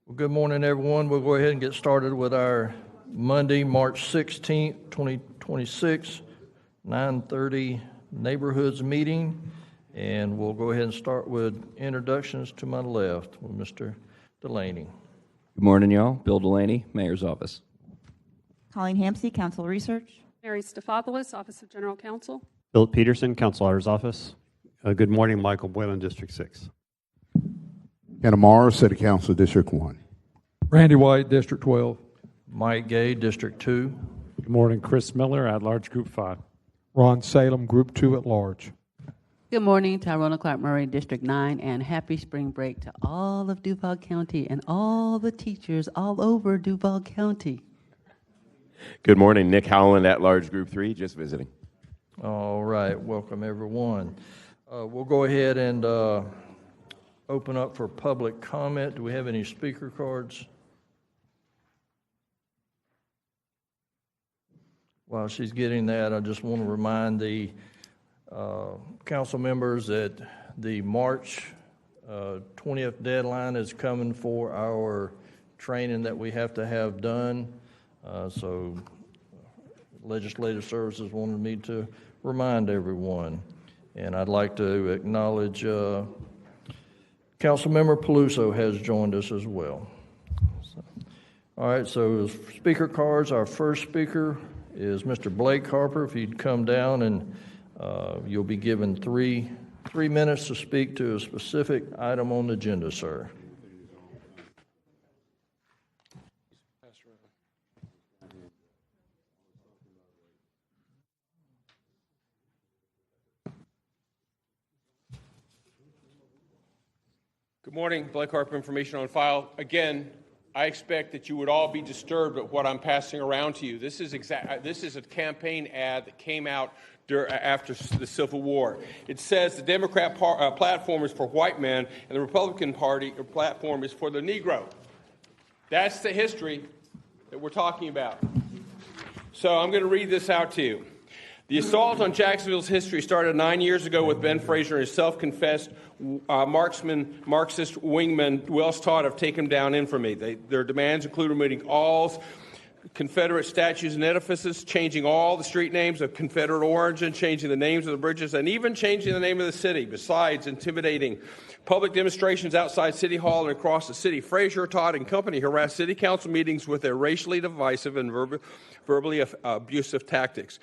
Well, good morning, everyone. We'll go ahead and get started with our Monday, March 16th, 2026, 9:30 Neighborhoods meeting. And we'll go ahead and start with introductions to my left with Mr. Delaney. Good morning, y'all. Bill Delaney, Mayor's Office. Colleen Hampsey, Council Research. Mary Stefopoulos, Office of General Counsel. Philip Peterson, Council Auditor's Office. Good morning, Michael Boylan, District 6. Ken Amaro, City Council, District 1. Randy White, District 12. Mike Gay, District 2. Good morning, Chris Miller, at-large Group 5. Ron Salem, Group 2 at large. Good morning, Tyrona Clark Murray, District 9, and happy spring break to all of Duval County and all the teachers all over Duval County. Good morning, Nick Howland, at-large Group 3, just visiting. All right, welcome everyone. We'll go ahead and open up for public comment. Do we have any speaker cards? While she's getting that, I just want to remind the council members that the March 20th deadline is coming for our training that we have to have done. So Legislative Services wanted me to remind everyone. And I'd like to acknowledge Councilmember Peluso has joined us as well. All right, so speaker cards, our first speaker is Mr. Blake Harper. If you'd come down, and you'll be given three minutes to speak to a specific item on the agenda, sir. Good morning, Blake Harper, information on file. Again, I expect that you would all be disturbed at what I'm passing around to you. This is a campaign ad that came out after the Civil War. It says the Democrat platform is for white men, and the Republican Party platform is for the Negro. That's the history that we're talking about. So I'm going to read this out to you. The assault on Jacksonville's history started 9 years ago with Ben Frazier and his self-confessed Marxist wingman, Wells Todd, have taken down infamy. Their demands include removing all Confederate statues and edifices, changing all the street names of Confederate origin, changing the names of the bridges, and even changing the name of the city, besides intimidating public demonstrations outside City Hall and across the city. Frazier, Todd, and company harassed city council meetings with their racially divisive and verbally abusive tactics.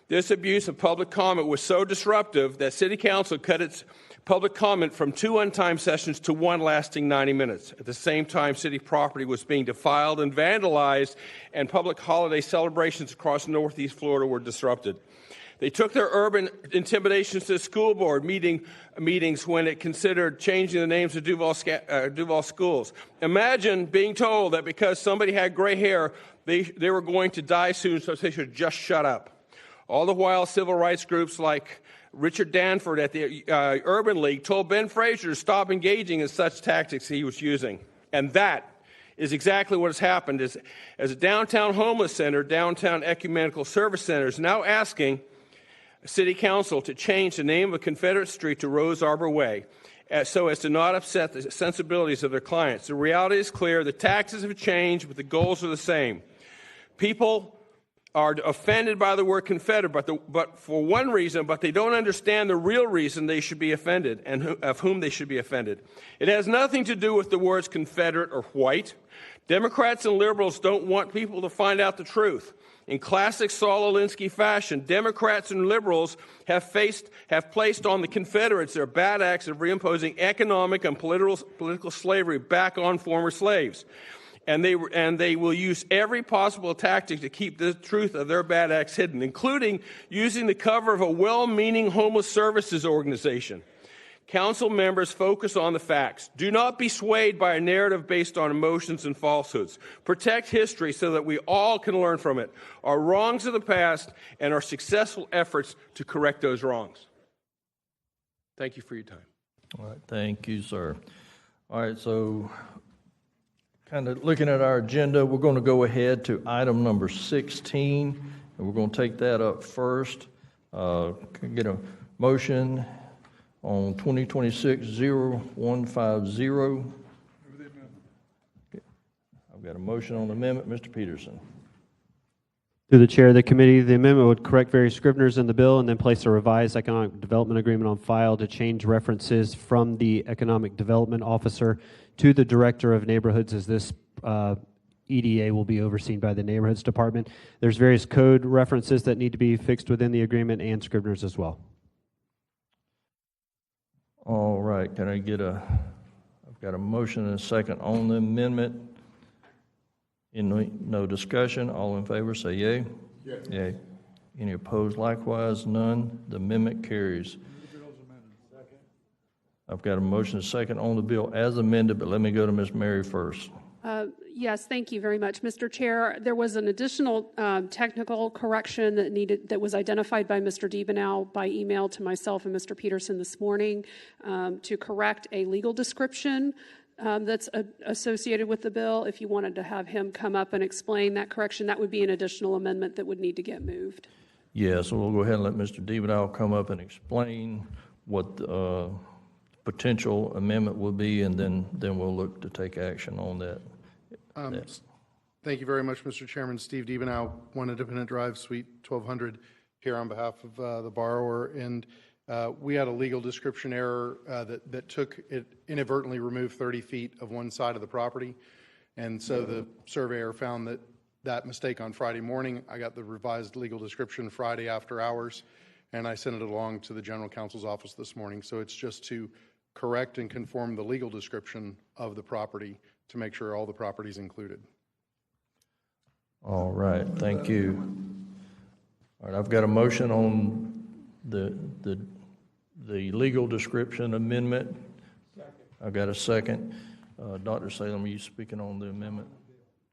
This abuse of public comment was so disruptive that City Council cut its public comment from 2 untimed sessions to 1 lasting 90 minutes. At the same time, city property was being defiled and vandalized, and public holiday celebrations across Northeast Florida were disrupted. They took their urban intimidations to the school board meetings when it considered changing the names of Duval schools. Imagine being told that because somebody had gray hair, they were going to die soon, so they should just shut up. All the while, civil rights groups like Richard Danford at the Urban League told Ben Frazier to stop engaging in such tactics he was using. And that is exactly what has happened. As a downtown homeless center, downtown ecumenical service center is now asking City Council to change the name of Confederate Street to Rose Arbor Way so as to not upset the sensibilities of their clients. The reality is clear. The taxes have changed, but the goals are the same. People are offended by the word Confederate, but for one reason, but they don't understand the real reason they should be offended and of whom they should be offended. It has nothing to do with the words Confederate or white. Democrats and liberals don't want people to find out the truth. In classic Saul Alinsky fashion, Democrats and liberals have placed on the Confederates their bad acts of reimposing economic and political slavery back on former slaves. And they will use every possible tactic to keep the truth of their bad acts hidden, including using the cover of a well-meaning homeless services organization. Council members focus on the facts. Do not be swayed by a narrative based on emotions and falsehoods. Protect history so that we all can learn from it, our wrongs of the past and our successful efforts to correct those wrongs. Thank you for your time. All right, thank you, sir. All right, so kind of looking at our agenda, we're going to go ahead to item number 16, and we're going to take that up first. Can I get a motion on 2026-0150? I've got a motion on the amendment. Mr. Peterson. Through the chair of the committee, the amendment would correct various scriveners in the bill and then place a revised economic development agreement on file to change references from the economic development officer to the director of neighborhoods, as this EDA will be overseen by the neighborhoods department. There's various code references that need to be fixed within the agreement and scriveners as well. All right, can I get I've got a motion and a second on the amendment. No discussion, all in favor say yea. Yea. Any opposed likewise? None. The amendment carries. I've got a motion and a second on the bill as amended, but let me go to Ms. Mary first. Yes, thank you very much, Mr. Chair. There was an additional technical correction that was identified by Mr. Diebenow by email to myself and Mr. Peterson this morning to correct a legal description that's associated with the bill. If you wanted to have him come up and explain that correction, that would be an additional amendment that would need to get moved. Yeah, so we'll go ahead and let Mr. Diebenow come up and explain what the potential amendment will be, and then we'll look to take action on that. Thank you very much, Mr. Chairman. Steve Diebenow, 1 Independent Drive, Suite 1200, here on behalf of the borrower. And we had a legal description error that took it inadvertently removed 30 feet of one side of the property. And so the surveyor found that mistake on Friday morning. I got the revised legal description Friday after hours, and I sent it along to the General Counsel's office this morning. So it's just to correct and conform the legal description of the property to make sure all the property is included. All right, thank you. All right, I've got a motion on the legal description amendment. I've got a second. Dr. Salem, are you speaking on the amendment?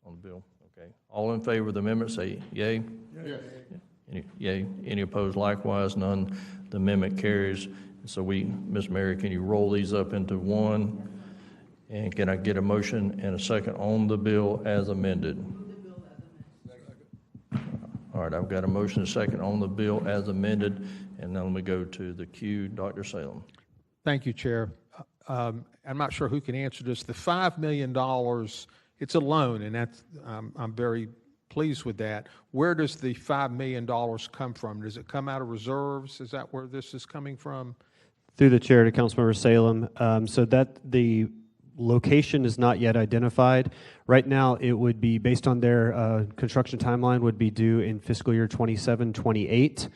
On the bill, okay. All in favor of the amendment say yea. Yes. Yea. Any opposed likewise? None. The amendment carries. So Ms. Mary, can you roll these up into one? And can I get a motion and a second on the bill as amended? All right, I've got a motion and a second on the bill as amended, and then let me go to the queue. Dr. Salem. Thank you, Chair. I'm not sure who can answer this. The $5 million, it's a loan, and that's I'm very pleased with that. Where does the $5 million come from? Does it come out of reserves? Is that where this is coming from? Through the chair to Councilmember Salem, so that the location is not yet identified. Right now, it would be, based on their construction timeline, would be due in fiscal year 27-28.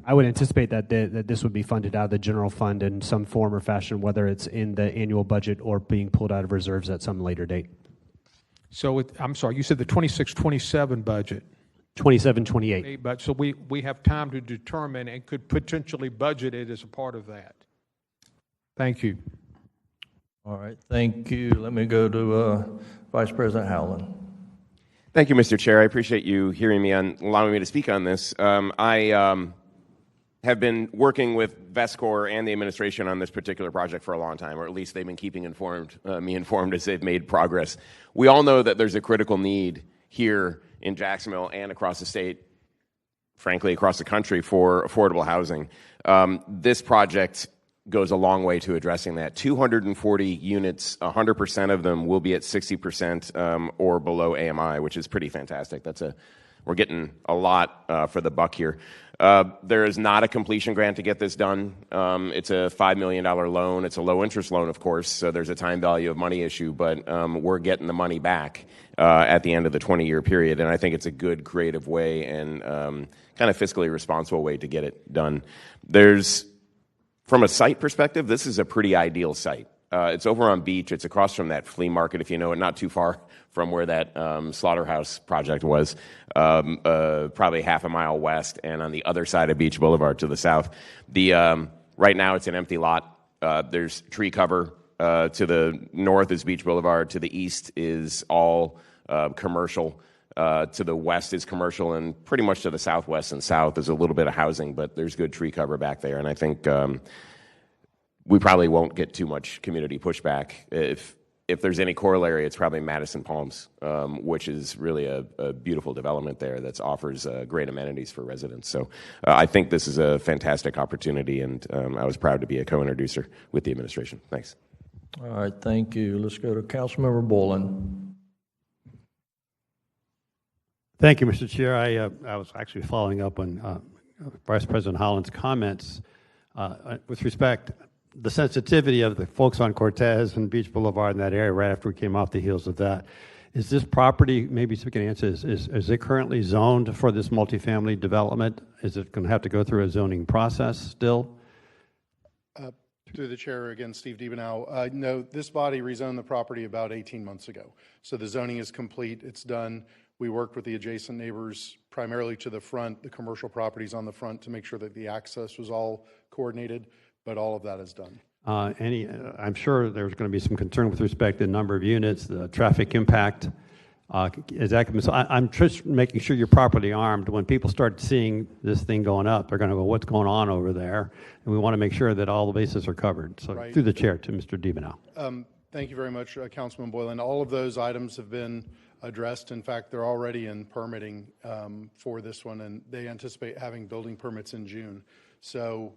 I would anticipate that this would be funded out of the general fund in some form or fashion, whether it's in the annual budget or being pulled out of reserves at some later date. So I'm sorry, you said the 26-27 budget. 27-28. But so we have time to determine and could potentially budget it as a part of that. Thank you. All right, thank you. Let me go to Vice President Howland. Thank you, Mr. Chair. I appreciate you hearing me and allowing me to speak on this. I have been working with VESCOR and the administration on this particular project for a long time, or at least they've been keeping me informed as they've made progress. We all know that there's a critical need here in Jacksonville and across the state, frankly, across the country, for affordable housing. This project goes a long way to addressing that. 240 units, 100% of them will be at 60% or below AMI, which is pretty fantastic. We're getting a lot for the buck here. There is not a completion grant to get this done. It's a $5 million loan. It's a low-interest loan, of course, so there's a time value of money issue, but we're getting the money back at the end of the 20-year period, and I think it's a good, creative way and kind of fiscally responsible way to get it done. From a site perspective, this is a pretty ideal site. It's over on Beach. It's across from that flea market, if you know it, not too far from where that slaughterhouse project was, probably half a mile west and on the other side of Beach Boulevard to the south. Right now it's an empty lot. There's tree cover. To the north is Beach Boulevard. To the east is all commercial. To the west is commercial, and pretty much to the southwest and south is a little bit of housing, but there's good tree cover back there, and I think we probably won't get too much community pushback. If there's any corollary, it's probably Madison Palms, which is really a beautiful development there that offers great amenities for residents. So I think this is a fantastic opportunity, and I was proud to be a co-introducer with the administration. Thanks. All right, thank you. Let's go to Councilmember Boylan. Thank you, Mr. Chair. I was actually following up on Vice President Holland's comments with respect the sensitivity of the folks on Cortez and Beach Boulevard in that area right after we came off the heels of that. Is this property, maybe so we can answer, is it currently zoned for this multifamily development? Is it going to have to go through a zoning process still? Through the chair again, Steve Debenau. No, this body rezoned the property about 18 months ago. So the zoning is complete. It's done. We worked with the adjacent neighbors, primarily to the front, the commercial properties on the front, to make sure that the access was all coordinated, but all of that is done. I'm sure there's going to be some concern with respect to the number of units, the traffic impact. So I'm just making sure you're properly armed. When people start seeing this thing going up, they're going to go, what's going on over there? And we want to make sure that all the bases are covered. So Right. Through the chair to Mr. Debenau. Thank you very much, Councilman Boylan. All of those items have been addressed. In fact, they're already in permitting for this one, and they anticipate having building permits in June. So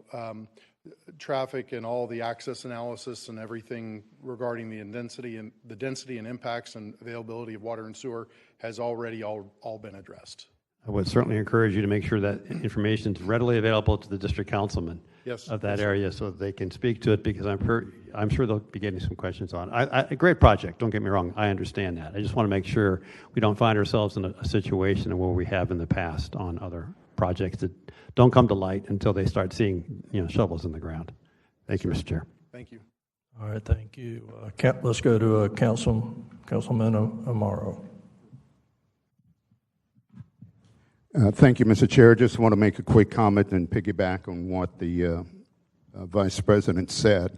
traffic and all the access analysis and everything regarding the density and impacts and availability of water and sewer has already all been addressed. I would certainly encourage you to make sure that information is readily available to the district councilman of that area so that they can speak to it, because I'm sure they'll be getting some questions on it. A great project, don't get me wrong, I understand that. I just want to make sure we don't find ourselves in a situation where we have in the past on other projects that don't come to light until they start seeing shovels in the ground. Thank you, Mr. Chair. Thank you. All right, thank you. Let's go to Councilman Amaro. Thank you, Mr. Chair. Just want to make a quick comment and piggyback on what the Vice President said,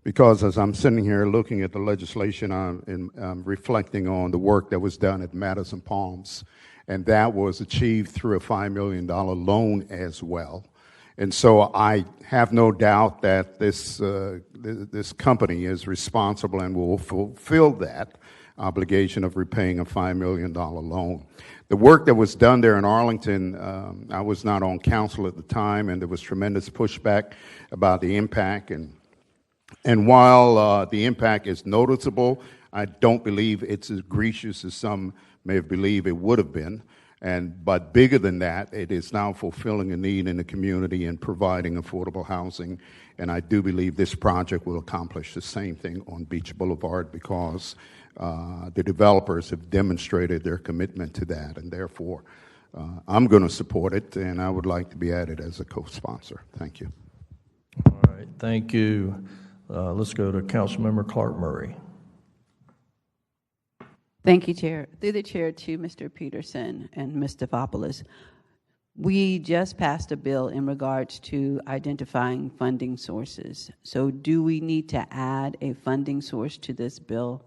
because as I'm sitting here looking at the legislation, I'm reflecting on the work that was done at Madison Palms, and that was achieved through a $5 million loan as well. And so I have no doubt that this company is responsible and will fulfill that obligation of repaying a $5 million loan. The work that was done there in Arlington, I was not on council at the time, and there was tremendous pushback about the impact. And while the impact is noticeable, I don't believe it's as egregious as some may have believed it would have been. But bigger than that, it is now fulfilling a need in the community and providing affordable housing. And I do believe this project will accomplish the same thing on Beach Boulevard, because the developers have demonstrated their commitment to that, and therefore I'm going to support it, and I would like to be added as a co-sponsor. Thank you. All right, thank you. Let's go to Councilmember Clark Murray. Thank you, Chair. Through the chair to Mr. Peterson and Ms. Stefopoulos. We just passed a bill in regards to identifying funding sources. So do we need to add a funding source to this bill?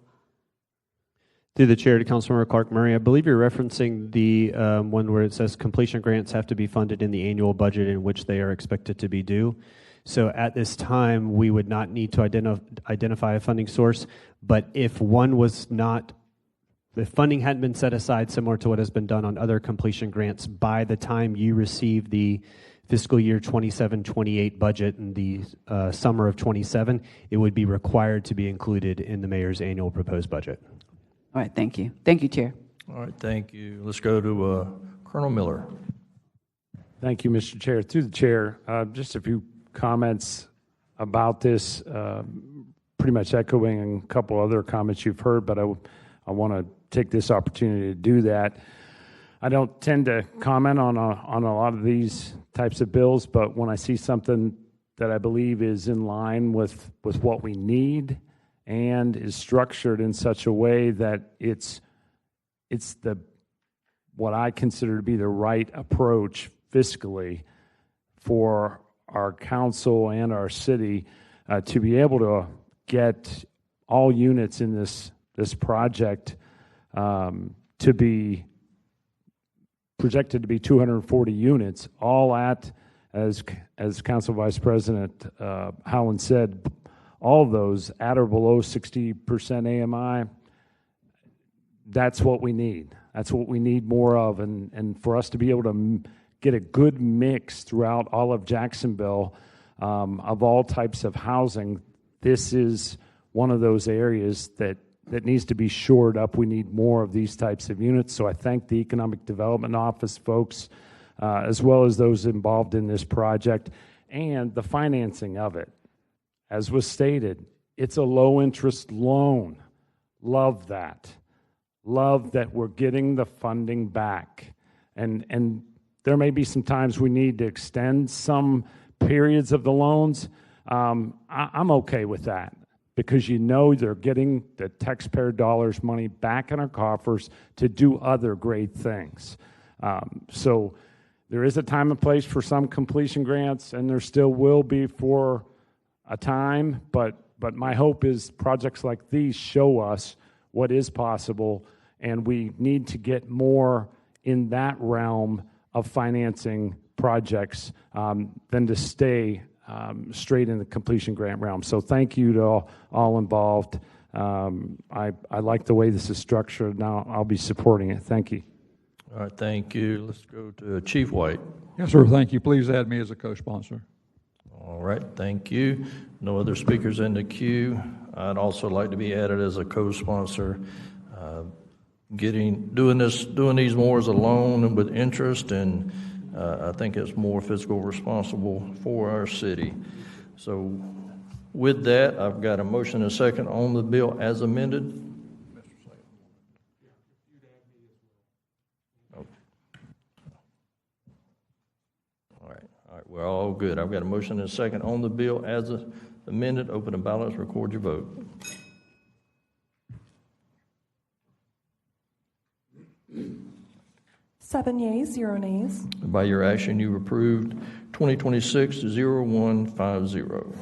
Through the chair to Councilmember Clark Murray, I believe you're referencing the one where it says completion grants have to be funded in the annual budget in which they are expected to be due. So at this time, we would not need to identify a funding source, but if funding hadn't been set aside similar to what has been done on other completion grants, by the time you receive the fiscal year 27-28 budget in the summer of 27, it would be required to be included in the mayor's annual proposed budget. All right, thank you. Thank you, Chair. All right, thank you. Let's go to Colonel Miller. Thank you, Mr. Chair. Through the chair, just a few comments about this, pretty much echoing a couple other comments you've heard, but I want to take this opportunity to do that. I don't tend to comment on a lot of these types of bills, but when I see something that I believe is in line with what we need and is structured in such a way that it's what I consider to be the right approach fiscally for our council and our city to be able to get all units in this project to be projected to be 240 units, all at, as Council Vice President Howland said, all of those at or below 60% AMI. That's what we need. That's what we need more of, and for us to be able to get a good mix throughout all of Jacksonville of all types of housing, this is one of those areas that needs to be shored up. We need more of these types of units. So I thank the Economic Development Office folks, as well as those involved in this project, and the financing of it. As was stated, it's a low-interest loan. Love that. Love that we're getting the funding back. And there may be some times we need to extend some periods of the loans. I'm okay with that, because you know they're getting the taxpayer dollars money back in our coffers to do other great things. So there is a time and place for some completion grants, and there still will be for a time, but my hope is projects like these show us what is possible, and we need to get more in that realm of financing projects than to stay straight in the completion grant realm. So thank you to all involved. I like the way this is structured. Now I'll be supporting it. Thank you. All right, thank you. Let's go to Chief White. Yes, sir. Thank you. Please add me as a co-sponsor. All right, thank you. No other speakers in the queue. I'd also like to be added as a co-sponsor. Doing these more as a loan and with interest, and I think it's more fiscal responsible for our city. So with that, I've got a motion and a second on the bill as amended. All right, we're all good. I've got a motion and a second on the bill as amended. Open the ballots, record your vote. Seven yeas, 0 nays. By your action, you approved 2026-0150.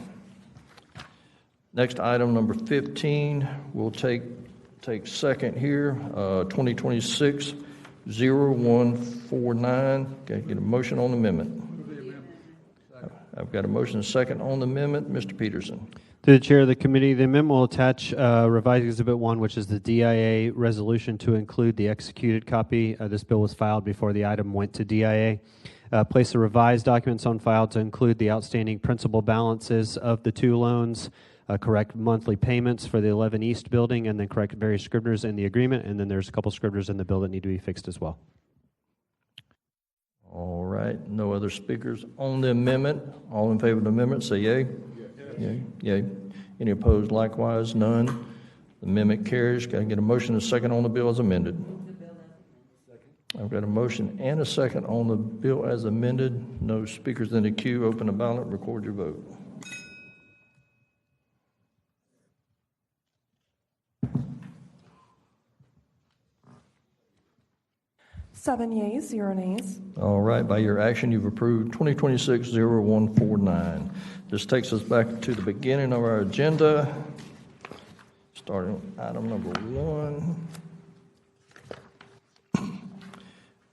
Next item, number 15, we'll take second here, 2026-0149. Okay, get a motion on the amendment. I've got a motion and a second on the amendment. Mr. Peterson. To the chair of the committee, the amendment will attach revised Exhibit 1, which is the DIA resolution, to include the executed copy. This bill was filed before the item went to DIA. Place the revised documents on file to include the outstanding principal balances of the two loans, correct monthly payments for the 11 East building, and then correct various scriveners in the agreement. And then there's a couple scriveners in the bill that need to be fixed as well. All right, no other speakers on the amendment. All in favor of the amendment, say yea. Yea. Yea. Any opposed? Likewise, none. The amendment carries. Can I get a motion and a second on the bill as amended? I've got a motion and a second on the bill as amended. No speakers in the queue. Open the ballot. Record your vote. Seven yeas, 0 nays. All right, by your action, you've approved 2026-0149. This takes us back to the beginning of our agenda, starting with item number 1.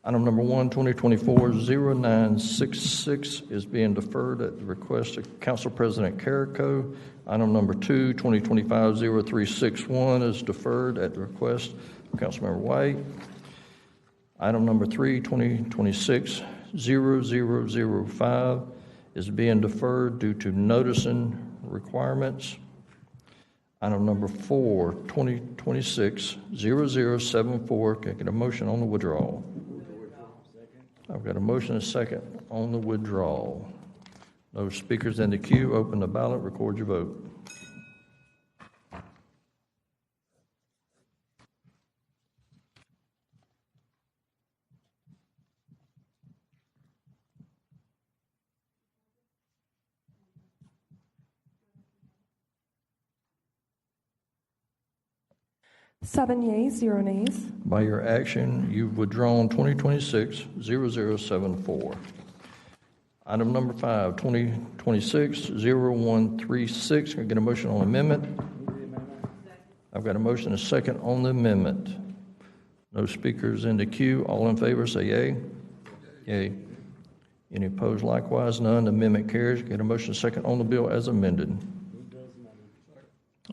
Item number 1, 2024-0966 is being deferred at the request of Council President Carrico. Item number 2, 2025-0361 is deferred at the request of Councilmember White. Item number 3, 2026-0005 is being deferred due to noticing requirements. Item number 4, 2026-0074, can I get a motion on the withdrawal? I've got a motion and a second on the withdrawal. No speakers in the queue. Open the ballot. Record your vote. Seven yeas, 0 nays. By your action, you've withdrawn 2026-0074. Item number 5, 2026-0136. Can I get a motion on amendment? I've got a motion and a second on the amendment. No speakers in the queue. All in favor say yea. Yea. Any opposed? Likewise, none. The amendment carries. Get a motion and a second on the bill as amended.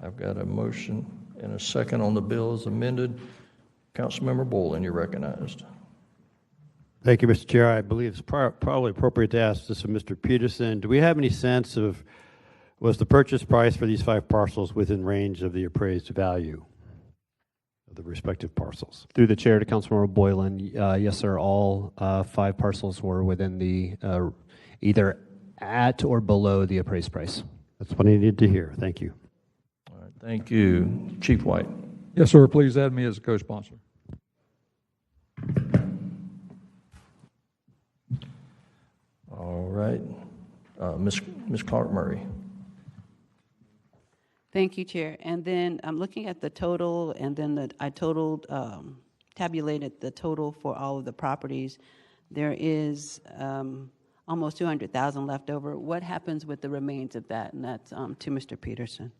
I've got a motion and a second on the bill as amended. Councilmember Boylan, you're recognized. Thank you, Mr. Chair. I believe it's probably appropriate to ask this of Mr. Peterson. Do we have any sense of Was the purchase price for these 5 parcels within range of the appraised value of the respective parcels? Through the chair to Councilmember Boylan, yes, sir, all 5 parcels were within the either at or below the appraised price. That's what I needed to hear. Thank you. All right, thank you. Chief White. Yes, sir. Please add me as a co-sponsor. All right. Ms. Clark Murray. Thank you, Chair. And then I'm looking at the total, and then I totaled, tabulated the total for all of the properties. There is almost 200,000 left over. What happens with the remains of that? And that's to Mr. Peterson.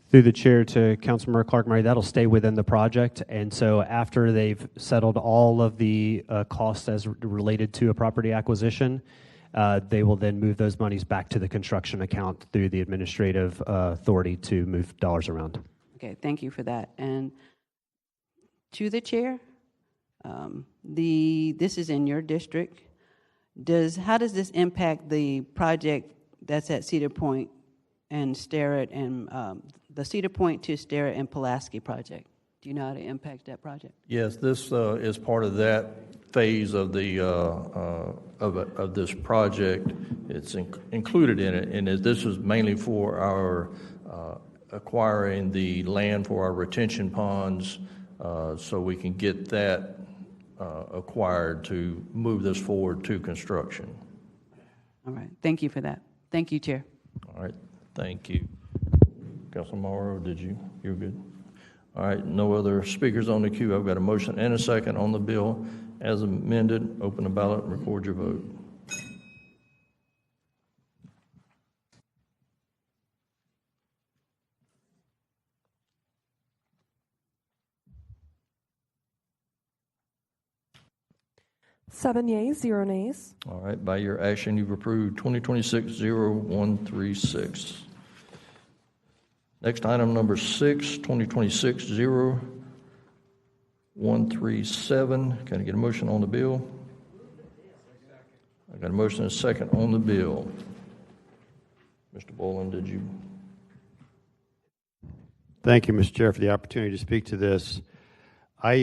Through the chair to Councilmember Clark Murray, that'll stay within the project. And so after they've settled all of the costs as related to a property acquisition, they will then move those monies back to the construction account through the administrative authority to move dollars around. Okay, thank you for that. And to the chair, this is in your district. How does this impact the project that's at Cedar Point and Starrett and the Cedar Point to Starrett and Pulaski project? Do you know how to impact that project? Yes, this is part of that phase of the of this project. It's included in it, and this is mainly for our acquiring the land for our retention ponds, so we can get that acquired to move this forward to construction. All right, thank you for that. Thank you, Chair. All right, thank you. Councilman Morrow, you're good? All right, no other speakers on the queue. I've got a motion and a second on the bill as amended. Open the ballot and record your vote. Seven yeas, 0 nays. All right, by your action, you've approved 2026-0136. Next item, number 6, 2026-0137. Can I get a motion on the bill? I got a motion and a second on the bill. Mr. Boland, did you? Thank you, Mr. Chair, for the opportunity to speak to this. I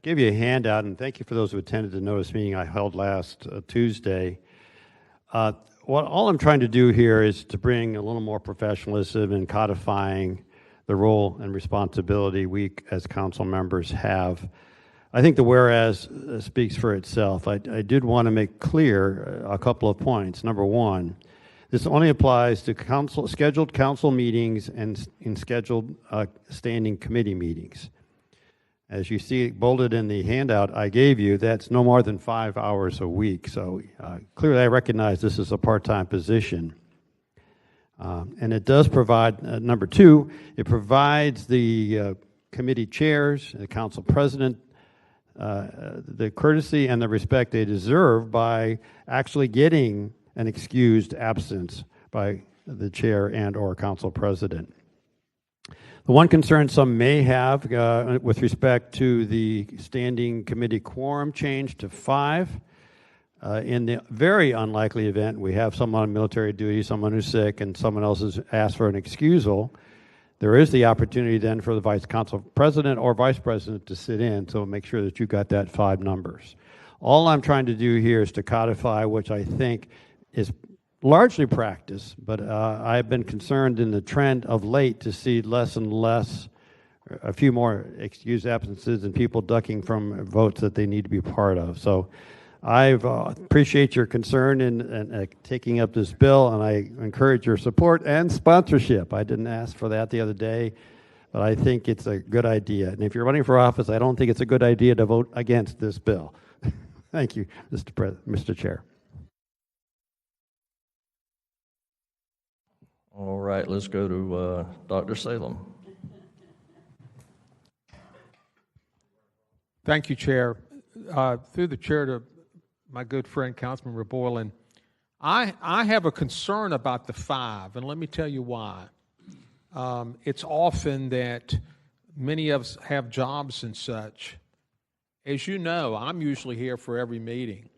gave you a handout, and thank you for those who attended the notice meeting I held last Tuesday. All I'm trying to do here is to bring a little more professionalism in codifying the role and responsibility we as council members have. I think the whereas speaks for itself. I did want to make clear a couple of points. Number one, this only applies to scheduled council meetings and in scheduled standing committee meetings. As you see bolded in the handout I gave you, that's no more than 5 hours a week. So clearly I recognize this is a part-time position. And it does provide, number two, it provides the committee chairs, the council president, the courtesy and the respect they deserve by actually getting an excused absence by the chair and or council president. The one concern some may have with respect to the standing committee quorum change to 5, in the very unlikely event we have someone on military duty, someone who's sick, and someone else has asked for an excusal, there is the opportunity then for the vice council president or vice president to sit in, so make sure that you got that 5 numbers. All I'm trying to do here is to codify, which I think is largely practice, but I've been concerned in the trend of late to see less and less, a few more excused absences and people ducking from votes that they need to be part of. So I appreciate your concern in taking up this bill, and I encourage your support and sponsorship. I didn't ask for that the other day, but I think it's a good idea. And if you're running for office, I don't think it's a good idea to vote against this bill. Thank you, Mr. Chair. All right, let's go to Dr. Salem. Thank you, Chair. Through the chair to my good friend, Councilmember Boylan, I have a concern about the 5, and let me tell you why. It's often that many of us have jobs and such. As you know, I'm usually here for every meeting.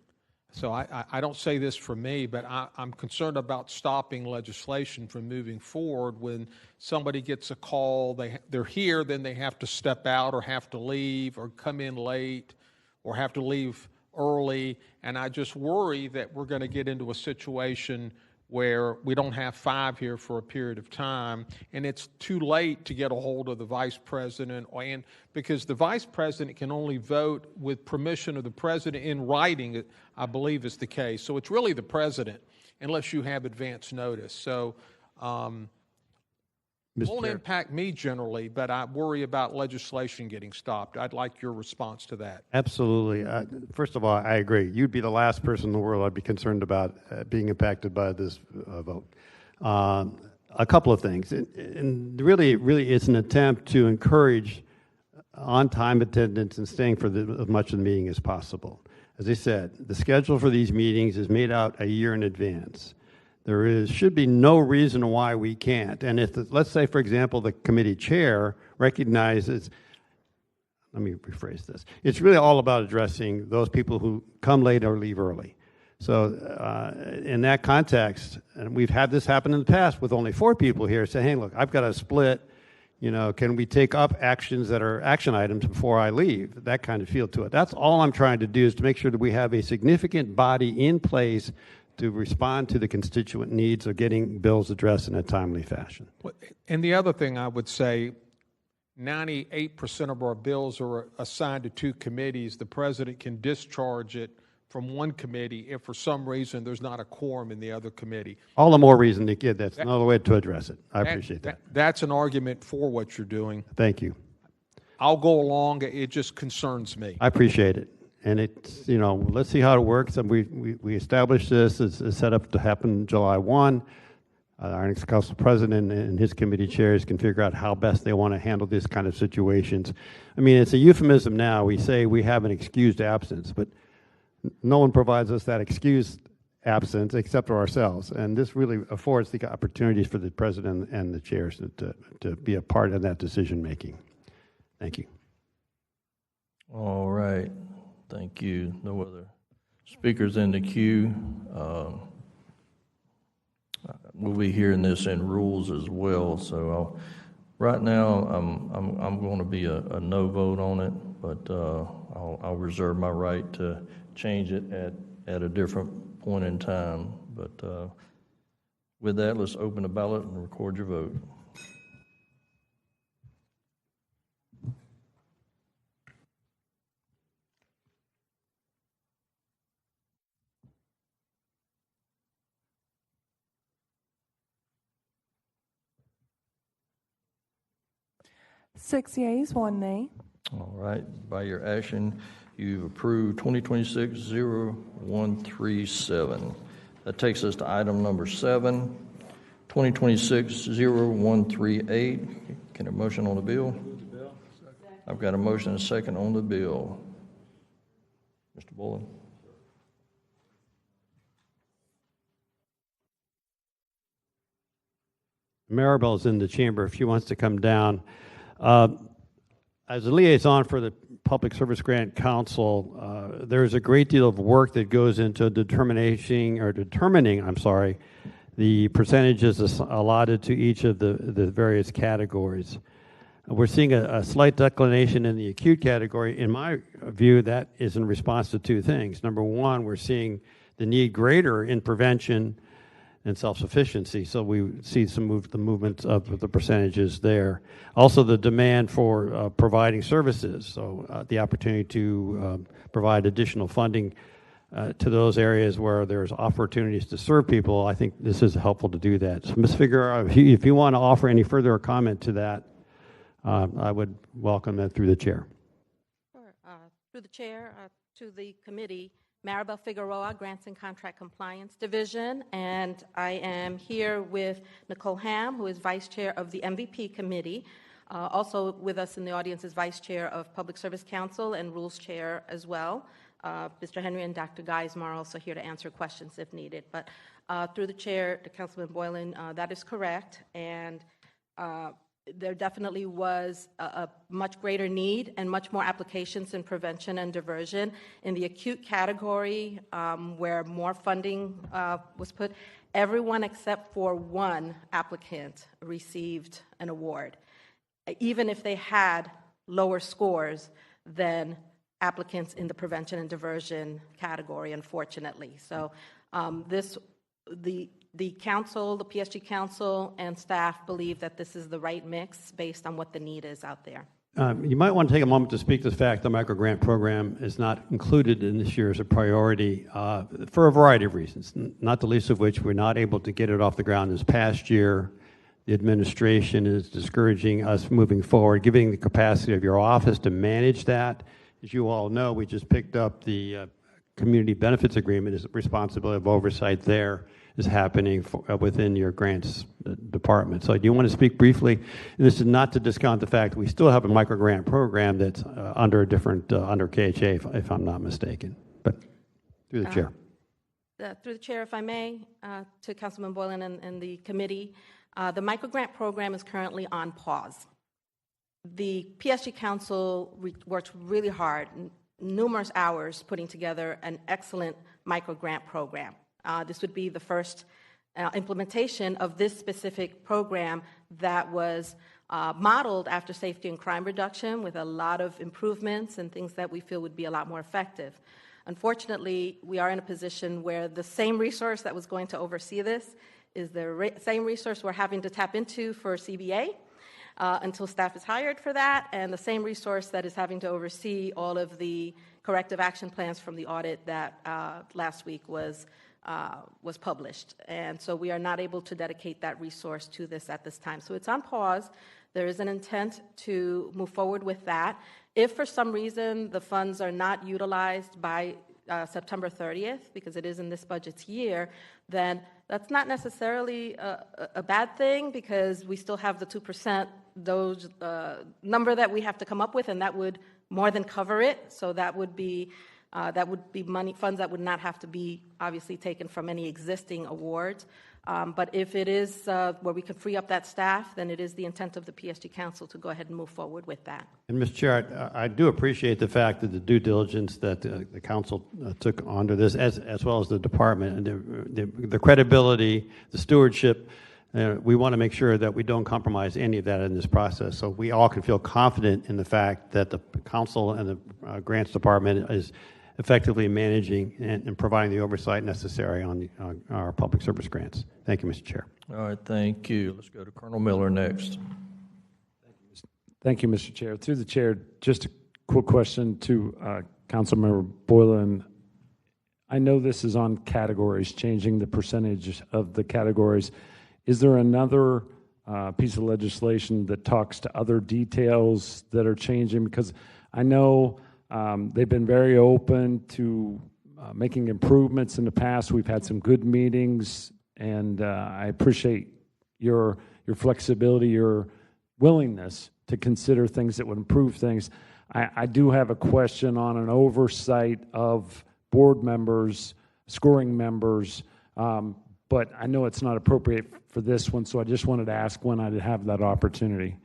So I don't say this for me, but I'm concerned about stopping legislation from moving forward when somebody gets a call, they're here, then they have to step out or have to leave or come in late or have to leave early. And I just worry that we're going to get into a situation where we don't have 5 here for a period of time, and it's too late to get a hold of the vice president, and because the vice president can only vote with permission of the president in writing, I believe is the case. So it's really the president, unless you have advance notice. So it won't impact me generally, but I worry about legislation getting stopped. I'd like your response to that. Absolutely. First of all, I agree. You'd be the last person in the world I'd be concerned about being impacted by this vote. A couple of things. And really, it's an attempt to encourage on-time attendance and staying for as much of the meeting as possible. As I said, the schedule for these meetings is made out a year in advance. Should be no reason why we can't. And if, let's say, for example, the committee chair recognizes, let me rephrase this, it's really all about addressing those people who come late or leave early. So in that context, and we've had this happen in the past with only 4 people here, say, hey, look, I've got a split, can we take up actions that are action items before I leave? That kind of feel to it. That's all I'm trying to do, is to make sure that we have a significant body in place to respond to the constituent needs of getting bills addressed in a timely fashion. And the other thing I would say, 98% of our bills are assigned to 2 committees. The president can discharge it from one committee if for some reason there's not a quorum in the other committee. All the more reason to get that's another way to address it. I appreciate that. That's an argument for what you're doing. Thank you. I'll go along. It just concerns me. I appreciate it. And it's, let's see how it works. And we established this as set up to happen July 1. Our next council president and his committee chairs can figure out how best they want to handle this kind of situations. I mean, it's a euphemism now. We say we have an excused absence, but no one provides us that excused absence except for ourselves. And this really affords the opportunities for the president and the chairs to be a part of that decision making. Thank you. All right. Thank you. No other speakers in the queue. We'll be hearing this in rules as well. So right now, I'm going to be a no vote on it, but I'll reserve my right to change it at a different point in time. But with that, let's open the ballot and record your vote. Six yeas, 1 nay. All right. By your action, you've approved 2026-0137. That takes us to item number 7, 2026-0138. Can a motion on the bill? I've got a motion and a second on the bill. Mr. Bullen. Maribel's in the chamber if she wants to come down. As a liaison for the Public Service Grant Council, there's a great deal of work that goes into determining the percentages allotted to each of the various categories. We're seeing a slight declination in the acute category. In my view, that is in response to 2 things. Number one, we're seeing the need greater in prevention and self-sufficiency, so we see the movement of the percentages there. Also, the demand for providing services, so the opportunity to provide additional funding to those areas where there's opportunities to serve people. I think this is helpful to do that. So, Ms. Figueroa, if you want to offer any further comment to that, I would welcome that through the chair. Sure. Through the chair, to the committee, Maribel Figueroa, Grants and Contract Compliance Division, and I am here with Nicole Ham, who is Vice Chair of the MVP Committee. Also with us in the audience is Vice Chair of Public Service Council and Rules Chair as well. Mr. Henry and Dr. Geismar are also here to answer questions if needed. But through the chair, to Councilman Boylan, that is correct. And there definitely was a much greater need and much more applications in prevention and diversion. In the acute category, where more funding was put, everyone except for one applicant received an award, even if they had lower scores than applicants in the prevention and diversion category, unfortunately. So the council, the PSG council, and staff believe that this is the right mix based on what the need is out there. You might want to take a moment to speak to the fact the microgrant program is not included in this year as a priority for a variety of reasons, not the least of which we're not able to get it off the ground this past year. The administration is discouraging us moving forward, giving the capacity of your office to manage that. As you all know, we just picked up the community benefits agreement. Is responsibility of oversight there is happening within your grants department. So do you want to speak briefly? And this is not to discount the fact that we still have a microgrant program that's under a different, under KHA, if I'm not mistaken. But through the chair. Through the chair, if I may, to Councilman Boylan and the committee, the microgrant program is currently on pause. The PSG Council worked really hard, numerous hours, putting together an excellent microgrant program. This would be the first implementation of this specific program that was modeled after safety and crime reduction, with a lot of improvements and things that we feel would be a lot more effective. Unfortunately, we are in a position where the same resource that was going to oversee this is the same resource we're having to tap into for CBA until staff is hired for that, and the same resource that is having to oversee all of the corrective action plans from the audit that last week was published. And so we are not able to dedicate that resource to this at this time. So it's on pause. There is an intent to move forward with that. If for some reason the funds are not utilized by September 30th, because it is in this budget's year, then that's not necessarily a bad thing, because we still have the 2% those number that we have to come up with, and that would more than cover it. So that would be money, funds that would not have to be obviously taken from any existing awards. But if it is where we could free up that staff, then it is the intent of the PSG Council to go ahead and move forward with that. And Mr. Chair, I do appreciate the fact that the due diligence that the council took onto this, as well as the department, and the credibility, the stewardship. We want to make sure that we don't compromise any of that in this process, so we all can feel confident in the fact that the council and the grants department is effectively managing and providing the oversight necessary on our public service grants. Thank you, Mr. Chair. All right, thank you. Let's go to Colonel Miller next. Thank you, Mr. Chair. Through the chair, just a quick question to Councilmember Boylan. I know this is on categories, changing the percentage of the categories. Is there another piece of legislation that talks to other details that are changing? Because I know they've been very open to making improvements in the past. We've had some good meetings, and I appreciate your flexibility, your willingness to consider things that would improve things. I do have a question on an oversight of board members, scoring members, but I know it's not appropriate for this one, so I just wanted to ask when I'd have that opportunity.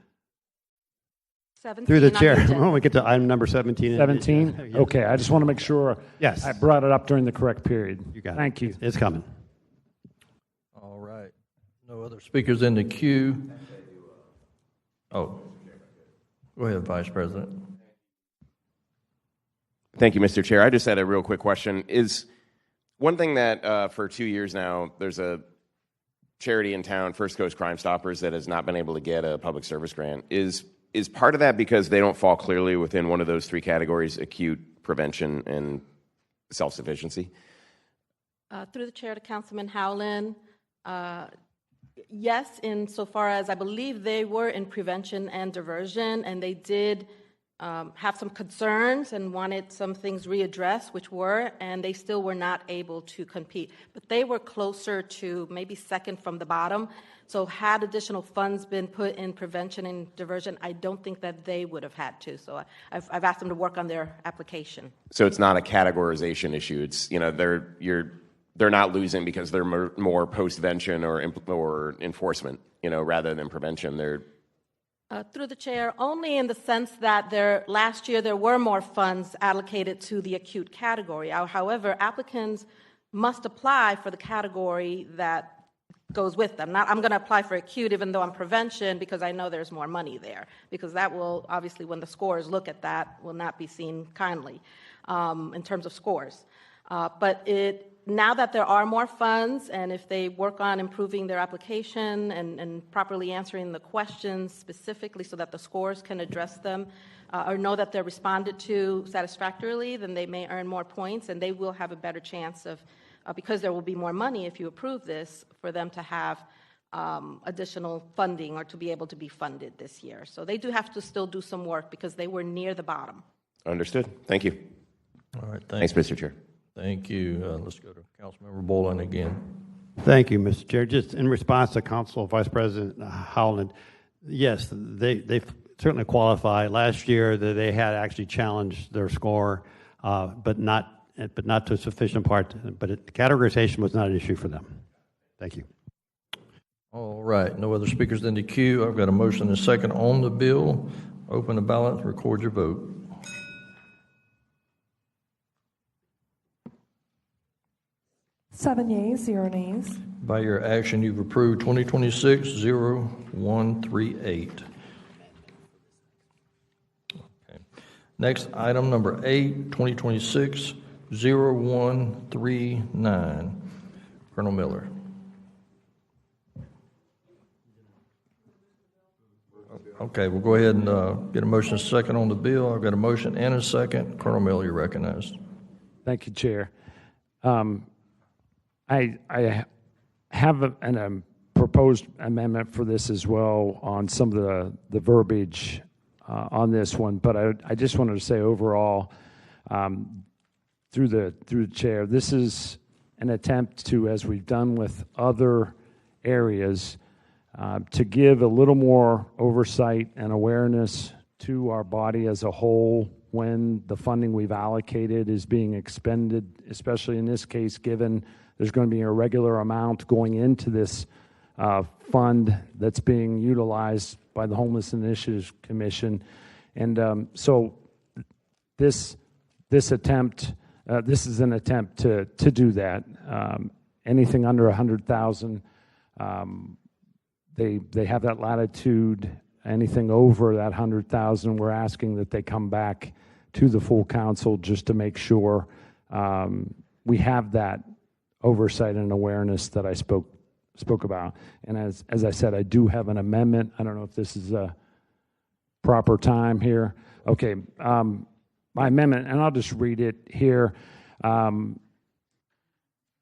Through the chair, when we get to item number 17. 17? Okay, I just want to make sure yes, I brought it up during the correct period. You got it. Thank you. It's coming. All right. No other speakers in the queue? Oh. Go ahead, Vice President. Thank you, Mr. Chair. I just had a real quick question. Is one thing that for 2 years now, there's a charity in town, First Coast Crime Stoppers, that has not been able to get a public service grant. Is part of that because they don't fall clearly within one of those three categories, acute, prevention, and self-sufficiency? Through the chair to Councilman Howland, yes, insofar as I believe they were in prevention and diversion, and they did have some concerns and wanted some things readdressed, which were, and they still were not able to compete. But they were closer to maybe second from the bottom. So had additional funds been put in prevention and diversion, I don't think that they would have had to. So I've asked them to work on their application. So it's not a categorization issue. It's, they're not losing because they're more post-vention or enforcement, rather than prevention. Through the chair, only in the sense that last year there were more funds allocated to the acute category. However, applicants must apply for the category that goes with them. I'm going to apply for acute even though I'm prevention because I know there's more money there, because that will, obviously, when the scores look at that, will not be seen kindly in terms of scores. But now that there are more funds, and if they work on improving their application and properly answering the questions specifically so that the scores can address them or know that they're responded to satisfactorily, then they may earn more points, and they will have a better chance of, because there will be more money if you approve this, for them to have additional funding or to be able to be funded this year. So they do have to still do some work because they were near the bottom. Understood. Thank you. All right, Thanks, Mr. Chair. Thank you. Let's go to Councilmember Boland again. Thank you, Mr. Chair. Just in response to Council Vice President Howland, yes, they certainly qualify. Last year, they had actually challenged their score, but not to a sufficient part. But categorization was not an issue for them. Thank you. All right. No other speakers in the queue. I've got a motion and a second on the bill. Open the ballot. Record your vote. Seven yeas, 0 nays. By your action, you've approved 2026-0138. Okay. Next, item number 8, 2026-0139. Colonel Miller. Okay, we'll go ahead and get a motion and a second on the bill. I've got a motion and a second. Colonel Miller, you're recognized. Thank you, Chair. I have a proposed amendment for this as well on some of the verbiage on this one, but I just wanted to say overall, through the chair, this is an attempt to, as we've done with other areas, to give a little more oversight and awareness to our body as a whole when the funding we've allocated is being expended, especially in this case, given there's going to be a regular amount going into this fund that's being utilized by the Homeless Initiatives Commission. And so this is an attempt to do that. Anything under 100,000, they have that latitude. Anything over that 100,000, we're asking that they come back to the full council just to make sure we have that oversight and awareness that I spoke about. And as I said, I do have an amendment. I don't know if this is a proper time here. Okay, my amendment, and I'll just read it here.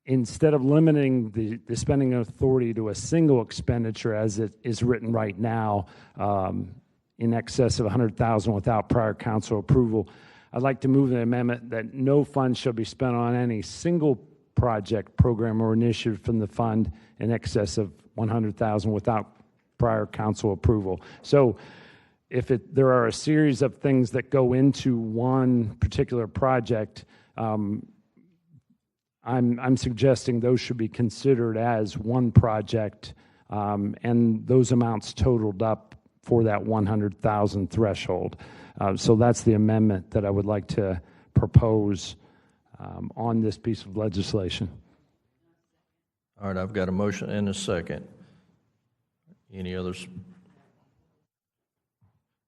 Instead of limiting the spending authority to a single expenditure as it is written right now, in excess of 100,000 without prior council approval, I'd like to move the amendment that no funds shall be spent on any single project, program, or initiative from the fund in excess of 100,000 without prior council approval. So if there are a series of things that go into one particular project, I'm suggesting those should be considered as one project, and those amounts totaled up for that 100,000 threshold. So that's the amendment that I would like to propose on this piece of legislation. All right, I've got a motion and a second. Any others?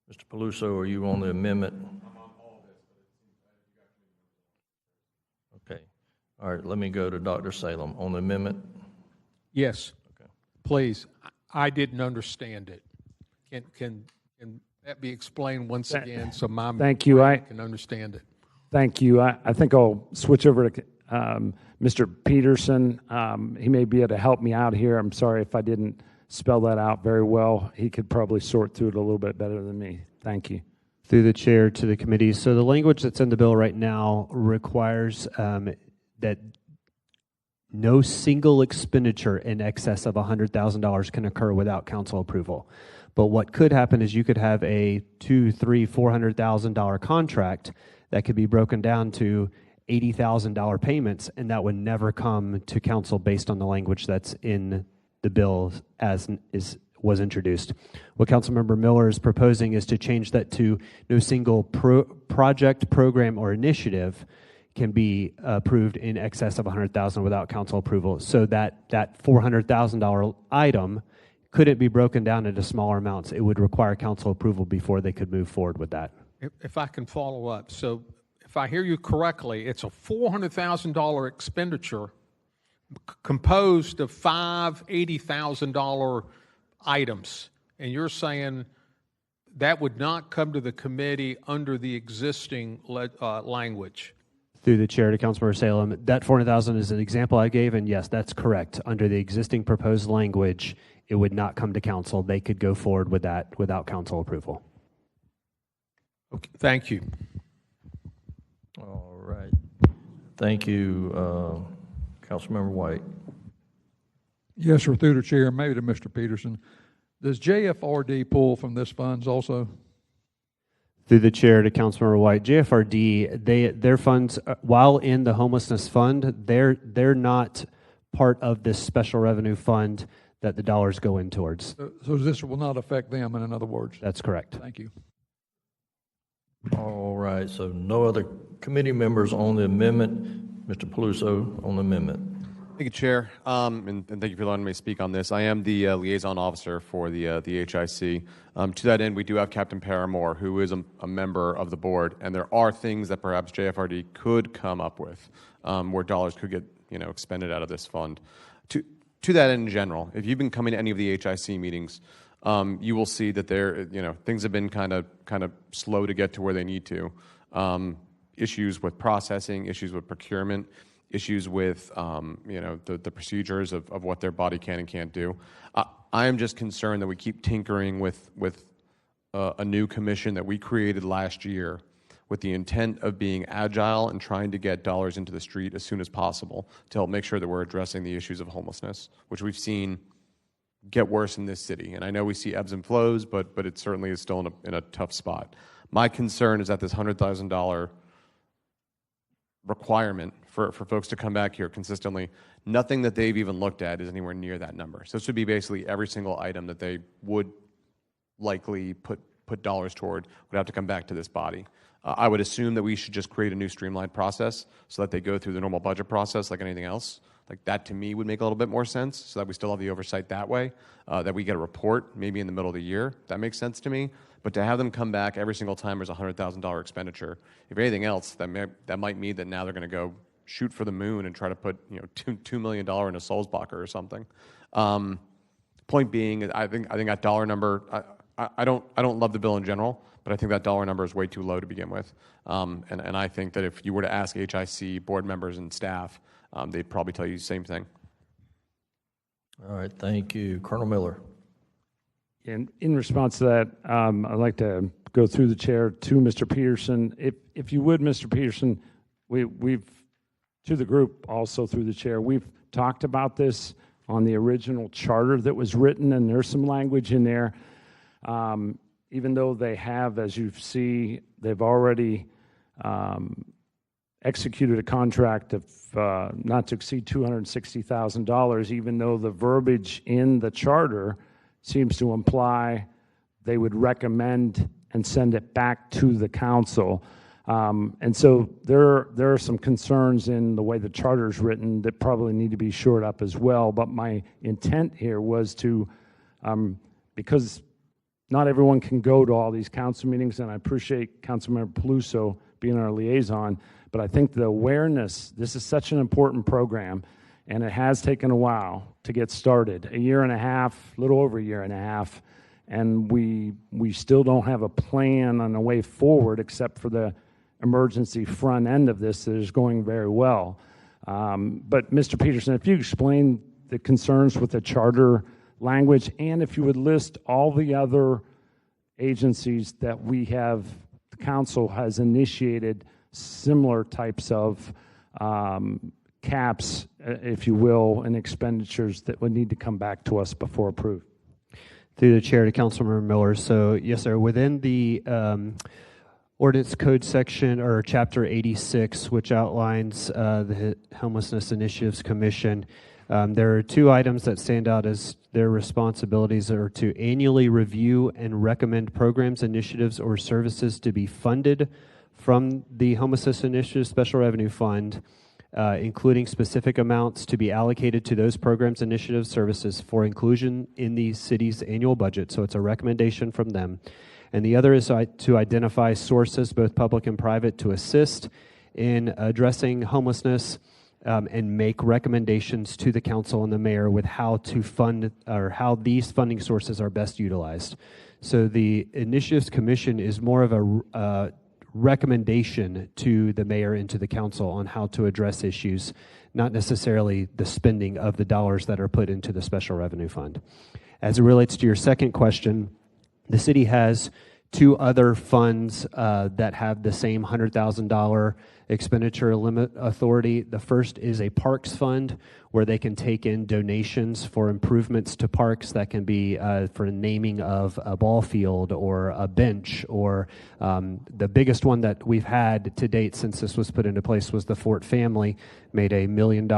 Mr. Peluso, are you on the amendment? Okay. All right, let me go to Dr. Salem on the amendment. Yes. Okay. Please. I didn't understand it. Can that be explained once again so my Thank you. brain can understand it? Thank you. I think I'll switch over to Mr. Peterson. He may be able to help me out here. I'm sorry if I didn't spell that out very well. He could probably sort through it a little bit better than me. Thank you. Through the chair to the committee. So the language that's in the bill right now requires that no single expenditure in excess of $100,000 can occur without council approval. But what could happen is you could have a $200,000, $300,000, $400,000 contract that could be broken down to $80,000 payments, and that would never come to council based on the language that's in the bill as is was introduced. What Councilmember Miller is proposing is to change that to no single project, program, or initiative can be approved in excess of $100,000 without council approval. So that $400,000 item couldn't be broken down into smaller amounts. It would require council approval before they could move forward with that. If I can follow up, so if I hear you correctly, it's a $400,000 expenditure composed of five $80,000 items, and you're saying that would not come to the committee under the existing language. Through the chair to Councilmember Salem, that $400,000 is an example I gave, and yes, that's correct. Under the existing proposed language, it would not come to council. They could go forward with that without council approval. Okay, thank you. All right. Thank you, Councilmember White. Yes, sir, through the chair, maybe to Mr. Peterson. Does JFRD pull from this funds also? Through the chair to Councilmember White, JFRD, their funds, while in the homelessness fund, they're not part of this special revenue fund that the dollars go in towards. So this will not affect them, in other words? That's correct. Thank you. All right, so no other committee members on the amendment. Mr. Peluso on the amendment. Thank you, Chair, and thank you for allowing me to speak on this. I am the liaison officer for the HIC. To that end, we do have Captain Paramore, who is a member of the board, and there are things that perhaps JFRD could come up with where dollars could get expended out of this fund. To that end, in general, if you've been coming to any of the HIC meetings, you will see that things have been kind of slow to get to where they need to. Issues with processing, issues with procurement, issues with the procedures of what their body can and can't do. I am just concerned that we keep tinkering with a new commission that we created last year with the intent of being agile and trying to get dollars into the street as soon as possible to help make sure that we're addressing the issues of homelessness, which we've seen get worse in this city. And I know we see ebbs and flows, but it certainly is still in a tough spot. My concern is that this $100,000 requirement for folks to come back here consistently, nothing that they've even looked at is anywhere near that number. So this would be basically every single item that they would likely put dollars toward would have to come back to this body. I would assume that we should just create a new streamlined process so that they go through the normal budget process like anything else. Like that to me would make a little bit more sense so that we still have the oversight that way, that we get a report maybe in the middle of the year. That makes sense to me. But to have them come back every single time there's a $100,000 expenditure, if anything else, that might mean that now they're going to go shoot for the moon and try to put $2 million in a Sulzbacher or something. Point being, I think that dollar number. I don't love the bill in general, but I think that dollar number is way too low to begin with. And I think that if you were to ask HIC board members and staff, they'd probably tell you the same thing. All right, thank you. Colonel Miller. And in response to that, I'd like to go through the chair to Mr. Peterson. If you would, Mr. Peterson, we've, to the group also through the chair, we've talked about this on the original charter that was written, and there's some language in there. Even though they have, as you see, they've already executed a contract of not to exceed $260,000, even though the verbiage in the charter seems to imply they would recommend and send it back to the council. And so there are some concerns in the way the charter is written that probably need to be shored up as well. But my intent here was to, because not everyone can go to all these council meetings, and I appreciate Councilmember Peluso being our liaison, but I think the awareness, this is such an important program, and it has taken a while to get started, a year and a half, a little over a year and a half, and we still don't have a plan on the way forward except for the emergency front end of this that is going very well. But Mr. Peterson, if you explain the concerns with the charter language, and if you would list all the other agencies that we have, the council has initiated similar types of caps, if you will, and expenditures that would need to come back to us before approved. Through the chair to Councilmember Miller. So yes, sir, within the ordinance code section or chapter 86, which outlines the Homelessness Initiatives Commission, There are two items that stand out as their responsibilities are to annually review and recommend programs, initiatives, or services to be funded from the Home Assistance Initiative Special Revenue Fund, including specific amounts to be allocated to those programs, initiatives, services for inclusion in the city's annual budget. So it's a recommendation from them. And the other is to identify sources, both public and private, to assist in addressing homelessness, and make recommendations to the council and the mayor with how to fund or how these funding sources are best utilized. So the Initiatives Commission is more of a recommendation to the mayor and to the council on how to address issues, not necessarily the spending of the dollars that are put into the special revenue fund. As it relates to your second question, the city has two other funds that have the same $100,000 expenditure limit authority. The first is a parks fund where they can take in donations for improvements to parks that can be for naming of a ball field or a bench, or the biggest one that we've had to date since this was put into place was the Fort family made a $1 million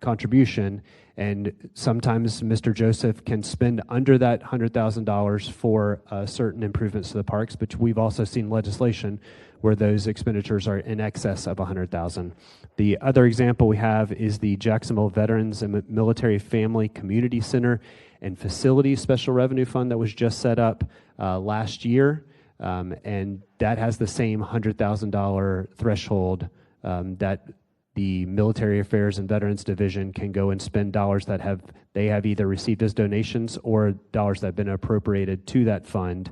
contribution. And sometimes Mr. Joseph can spend under that $100,000 for certain improvements to the parks, but we've also seen legislation where those expenditures are in excess of $100,000. The other example we have is the Jacksonville Veterans and Military Family Community Center and Facilities Special Revenue Fund that was just set up last year, and that has the same $100,000 threshold that the Military Affairs and Veterans Division can go and spend dollars that they have either received as donations or dollars that have been appropriated to that fund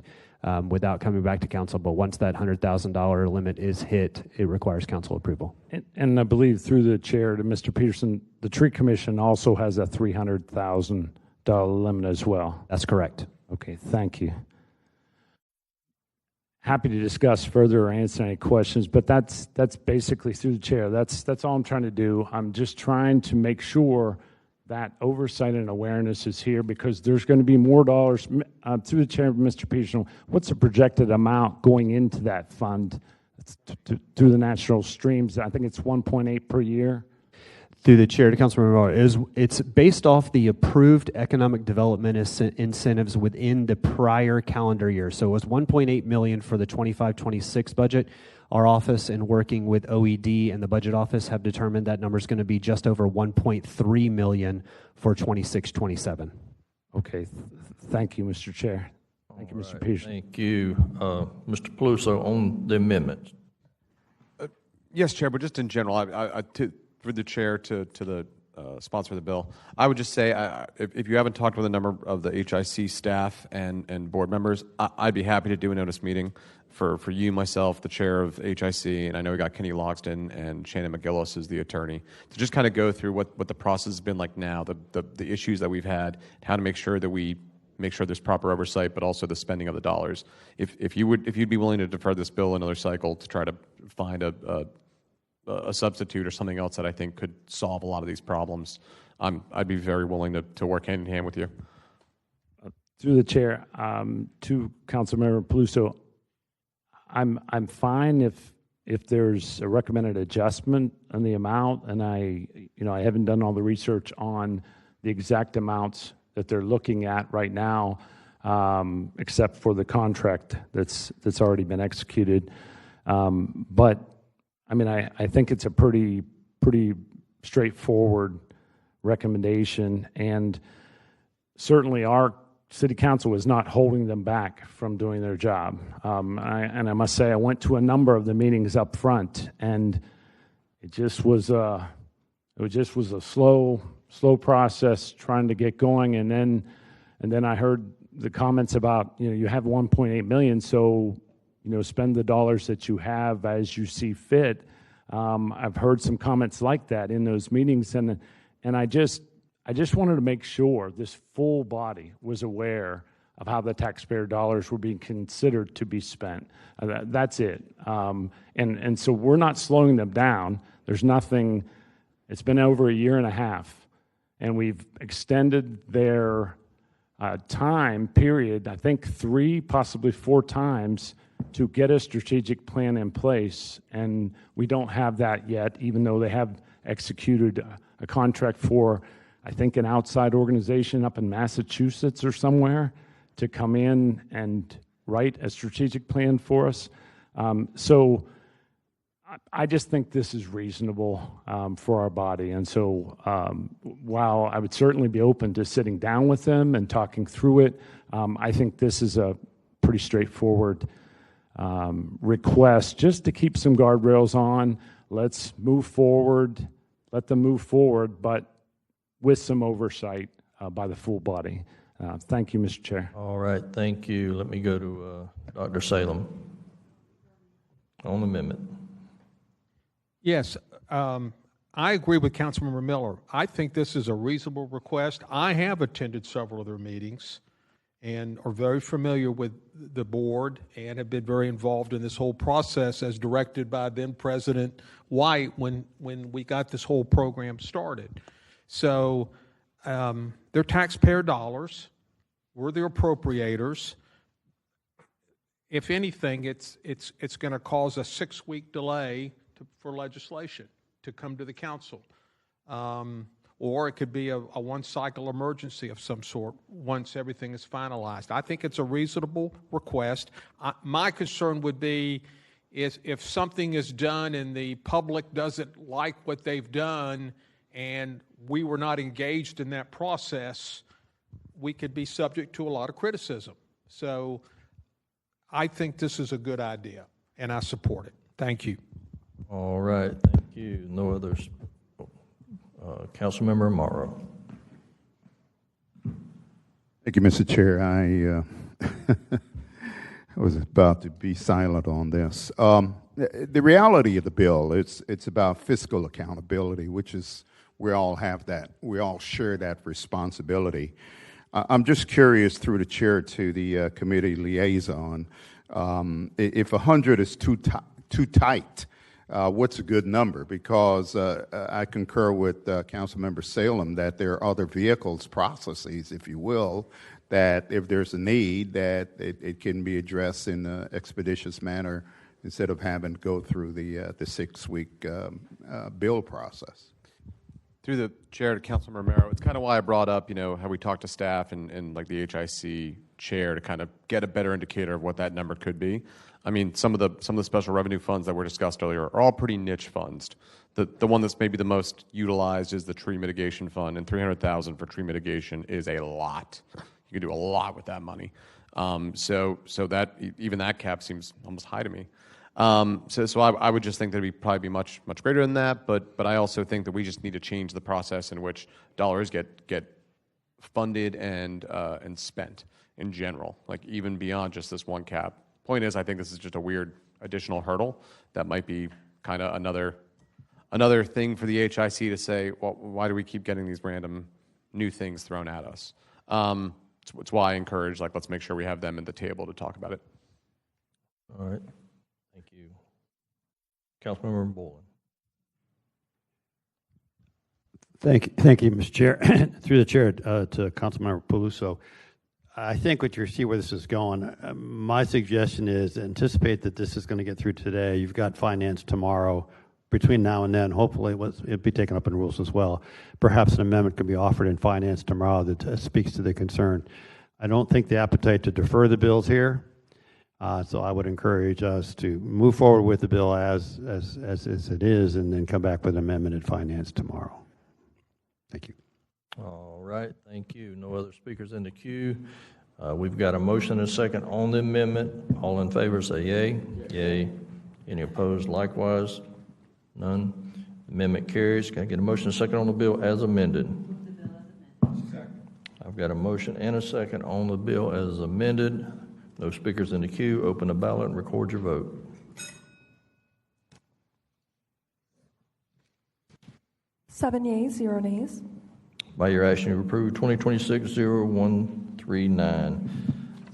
without coming back to council. But once that $100,000 limit is hit, it requires council approval. And I believe through the chair to Mr. Peterson, the Tree Commission also has a $300,000 limit as well. That's correct. Okay, thank you. Happy to discuss further or answer any questions, but that's basically through the chair. That's all I'm trying to do. I'm just trying to make sure that oversight and awareness is here, because there's going to be more dollars. Through the chair, Mr. Peterson, what's the projected amount going into that fund through the natural streams? I think it's 1.8 per year. Through the chair to Councilmember Moore, it's based off the approved economic development incentives within the prior calendar year. So it was $1.8 million for the 25-26 budget. Our office, in working with OED and the budget office, have determined that number is going to be just over $1.3 million for 26-27. Okay, thank you, Mr. Chair. Thank you, Mr. Peterson. Thank you. Mr. Peluso, on the amendment. Yes, Chair, but just in general, through the chair to the sponsor of the bill, I would just say, if you haven't talked with a number of the HIC staff and board members, I'd be happy to do a notice meeting for you, myself, the chair of HIC, and I know we got Kenny Logston and Shannon McGillis as the attorney, to just kind of go through what the process has been like now, the issues that we've had, how to make sure that we make sure there's proper oversight, but also the spending of the dollars. If you'd be willing to defer this bill another cycle to try to find a substitute or something else that I think could solve a lot of these problems, I'd be very willing to work hand in hand with you. Through the chair, to Councilmember Peluso, I'm fine if there's a recommended adjustment on the amount, and I haven't done all the research on the exact amounts that they're looking at right now, except for the contract that's already been executed. But I mean, I think it's a pretty straightforward recommendation, and certainly our city council is not holding them back from doing their job. And I must say, I went to a number of the meetings up front, and it just was a slow process trying to get going. And then I heard the comments about, you have 1.8 million, so spend the dollars that you have as you see fit. I've heard some comments like that in those meetings, and I just wanted to make sure this full body was aware of how the taxpayer dollars were being considered to be spent. That's it. And so we're not slowing them down. There's nothing. It's been over a year and a half, and we've extended their time period, I think 3, possibly 4 times, to get a strategic plan in place, and we don't have that yet, even though they have executed a contract for, I think, an outside organization up in Massachusetts or somewhere to come in and write a strategic plan for us. So I just think this is reasonable for our body. And so while I would certainly be open to sitting down with them and talking through it, I think this is a pretty straightforward request just to keep some guardrails on. Let's move forward, let them move forward, but with some oversight by the full body. Thank you, Mr. Chair. All right, thank you. Let me go to Dr. Salem on the amendment. Yes, I agree with Councilmember Miller. I think this is a reasonable request. I have attended several of their meetings and are very familiar with the board and have been very involved in this whole process as directed by then President White when we got this whole program started. So they're taxpayer dollars. We're the appropriators. If anything, it's going to cause a 6-week delay for legislation to come to the council. Or it could be a one-cycle emergency of some sort once everything is finalized. I think it's a reasonable request. My concern would be is if something is done and the public doesn't like what they've done and we were not engaged in that process, we could be subject to a lot of criticism. So I think this is a good idea, and I support it. Thank you. All right, thank you. No others. Councilmember Morrow. Thank you, Mr. Chair. I was about to be silent on this. The reality of the bill, it's about fiscal accountability, which is we all have that. We all share that responsibility. I'm just curious through the chair to the committee liaison, if 100 is too tight, what's a good number? Because I concur with Councilmember Salem that there are other vehicles, processes, if you will, that if there's a need, that it can be addressed in an expeditious manner instead of having to go through the 6-week bill process. Through the chair to Councilman Romero, it's kind of why I brought up, how we talked to staff and like the HIC chair to kind of get a better indicator of what that number could be. I mean, some of the special revenue funds that were discussed earlier are all pretty niche funds. The one that's maybe the most utilized is the tree mitigation fund, and $300,000 for tree mitigation is a lot. You can do a lot with that money. So that even that cap seems almost high to me. So I would just think that it'd probably be much greater than that, but I also think that we just need to change the process in which dollars get funded and spent in general, like even beyond just this one cap. Point is, I think this is just a weird additional hurdle that might be kind of another thing for the HIC to say, well, why do we keep getting these random new things thrown at us? It's why I encourage, let's make sure we have them at the table to talk about it. All right. Thank you. Councilmember Boland. Thank you, Mr. Chair. Through the chair to Councilmember Peluso. I think what you see where this is going, my suggestion is anticipate that this is going to get through today. You've got finance tomorrow. Between now and then, hopefully it'll be taken up in rules as well. Perhaps an amendment could be offered in finance tomorrow that speaks to the concern. I don't think the appetite to defer the bills here. So I would encourage us to move forward with the bill as it is and then come back with an amendment in finance tomorrow. Thank you. All right, thank you. No other speakers in the queue. We've got a motion and a second on the amendment. All in favor say yay. Yay. Any opposed likewise? None. Amendment carries. Can I get a motion and a second on the bill as amended? I've got a motion and a second on the bill as amended. No speakers in the queue. Open the ballot and record your vote. 7 yeas, 0 nays. By your action, you approve 2026-0139.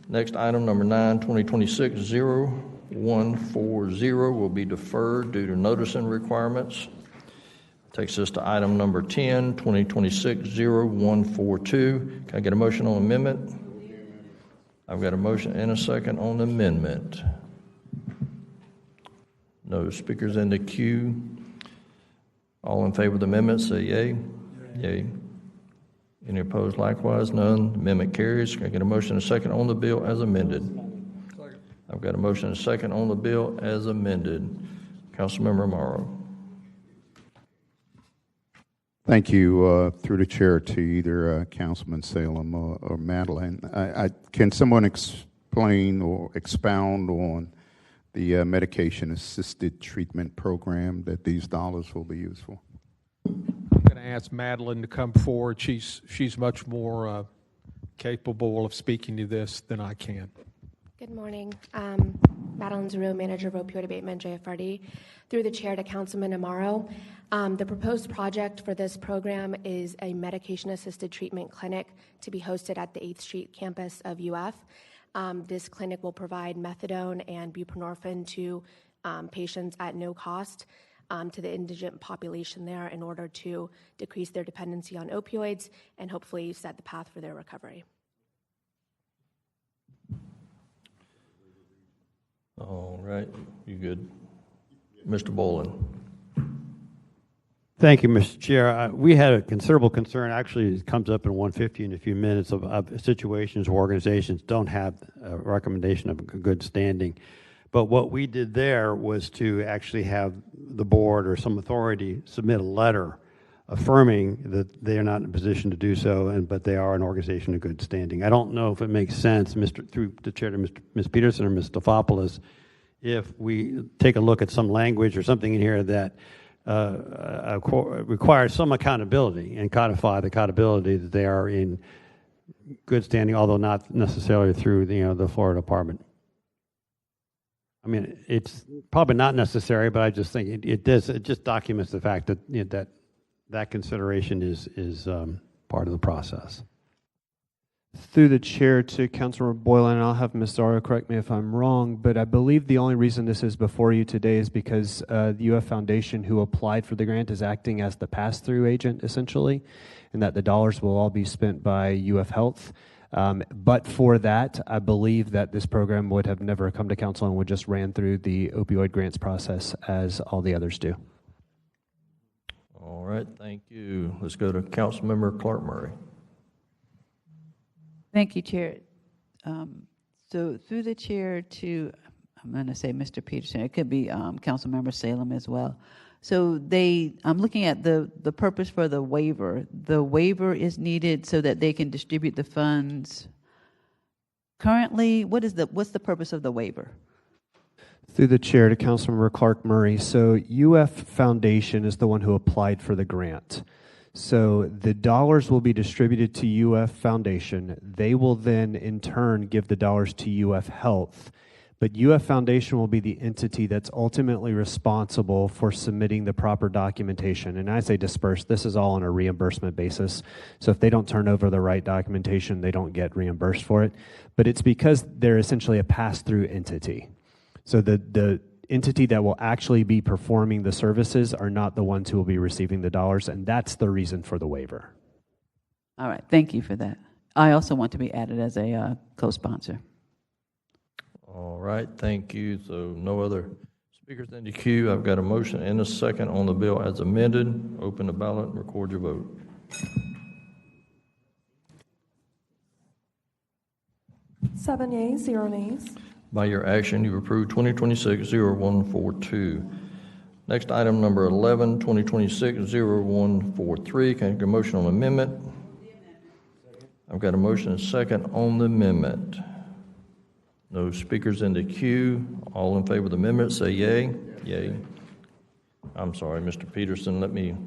Next item, number 9, 2026-0140 will be deferred due to noticing requirements. Takes us to item number 10, 2026-0142. Can I get a motion on amendment? I've got a motion and a second on the amendment. No speakers in the queue. All in favor of the amendment, say yay. Yay. Any opposed? Likewise, none. Amendment carries. Can I get a motion and a second on the bill as amended? I've got a motion and a second on the bill as amended. Councilmember Morrow. Thank you, through the chair, to either Councilman Salem or Madeline. Can someone explain or expound on the medication-assisted treatment program that these dollars will be used for? I'm going to ask Madeline to come forward. She's much more capable of speaking to this than I can. Good morning. Madeline Zero, Manager of Opioid Abatement, JFRD. Through the chair to Councilman Amaro. The proposed project for this program is a medication-assisted treatment clinic to be hosted at the 8th Street campus of UF. This clinic will provide methadone and buprenorphine to patients at no cost to the indigent population there in order to decrease their dependency on opioids and hopefully set the path for their recovery. All right. You good? Mr. Boland. Thank you, Mr. Chair. We had a considerable concern. Actually, it comes up in 150 in a few minutes of situations where organizations don't have a recommendation of good standing. But what we did there was to actually have the board or some authority submit a letter affirming that they are not in a position to do so, but they are an organization of good standing. I don't know if it makes sense, through the chair to Ms. Peterson or Ms. Stefopoulos, if we take a look at some language or something in here that requires some accountability and codify the accountability that they are in good standing, although not necessarily through the Florida Department. I mean, it's probably not necessary, but I just think it just documents the fact that that consideration is part of the process. Through the chair to Councilmember Boylan, and I'll have Ms. Zaro correct me if I'm wrong, but I believe the only reason this is before you today is because the UF Foundation, who applied for the grant, is acting as the pass-through agent, essentially, and that the dollars will all be spent by UF Health. But for that, I believe that this program would have never come to council and would just ran through the opioid grants process as all the others do. All right, thank you. Let's go to Councilmember Clark Murray. Thank you, Chair. So through the chair to, I'm going to say Mr. Peterson, it could be Councilmember Salem as well. So I'm looking at the purpose for the waiver. The waiver is needed so that they can distribute the funds. Currently, what's the purpose of the waiver? Through the chair to Councilmember Clark Murray. So UF Foundation is the one who applied for the grant. So the dollars will be distributed to UF Foundation. They will then, in turn, give the dollars to UF Health. But UF Foundation will be the entity that's ultimately responsible for submitting the proper documentation. And I say disperse, this is all on a reimbursement basis. So if they don't turn over the right documentation, they don't get reimbursed for it. But it's because they're essentially a pass-through entity. So the entity that will actually be performing the services are not the ones who will be receiving the dollars, and that's the reason for the waiver. All right, thank you for that. I also want to be added as a co-sponsor. All right, thank you. So no other speakers in the queue. I've got a motion and a second on the bill as amended. Open the ballot and record your vote. Seven yeas, 0 nays. By your action, you approve 2026-0142. Next item, number 11, 2026-0143. Can I get a motion on amendment? I've got a motion and a second on the amendment. No speakers in the queue. All in favor of the amendment, say yay. Yay. I'm sorry, Mr. Peterson. Let me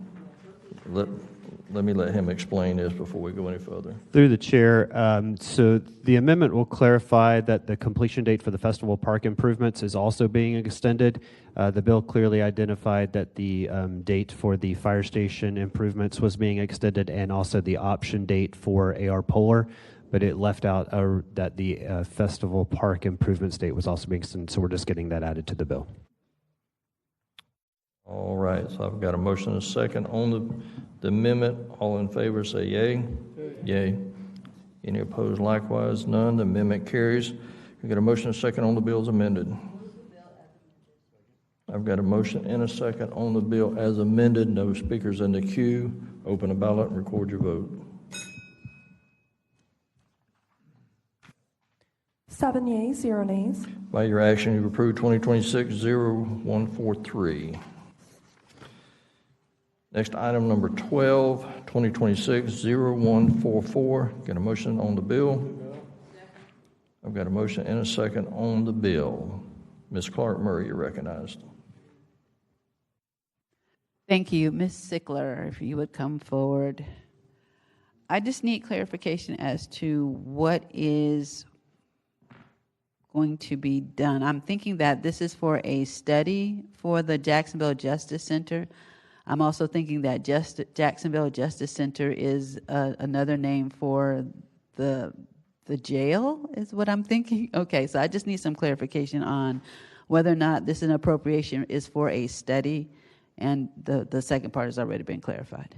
let him explain this before we go any further. Through the chair, so the amendment will clarify that the completion date for the festival park improvements is also being extended. The bill clearly identified that the date for the fire station improvements was being extended and also the option date for AR Polar, but it left out that the festival park improvements date was also being extended, so we're just getting that added to the bill. All right, so I've got a motion and a second on the amendment. All in favor say yay. Yay. Any opposed likewise? None. The amendment carries. We've got a motion and a second on the bill as amended. I've got a motion and a second on the bill as amended. No speakers in the queue. Open a ballot and record your vote. 7 yeas, 0 nays. By your action, you approve 2026-0143. Next, item number 12, 2026-0144. Got a motion on the bill? I've got a motion and a second on the bill. Ms. Clark Murray, you're recognized. Thank you. Ms. Sickler, if you would come forward. I just need clarification as to what is going to be done. I'm thinking that this is for a study for the Jacksonville Justice Center. I'm also thinking that Jacksonville Justice Center is another name for the jail, is what I'm thinking. Okay, so I just need some clarification on whether or not this appropriation is for a study, and the second part has already been clarified.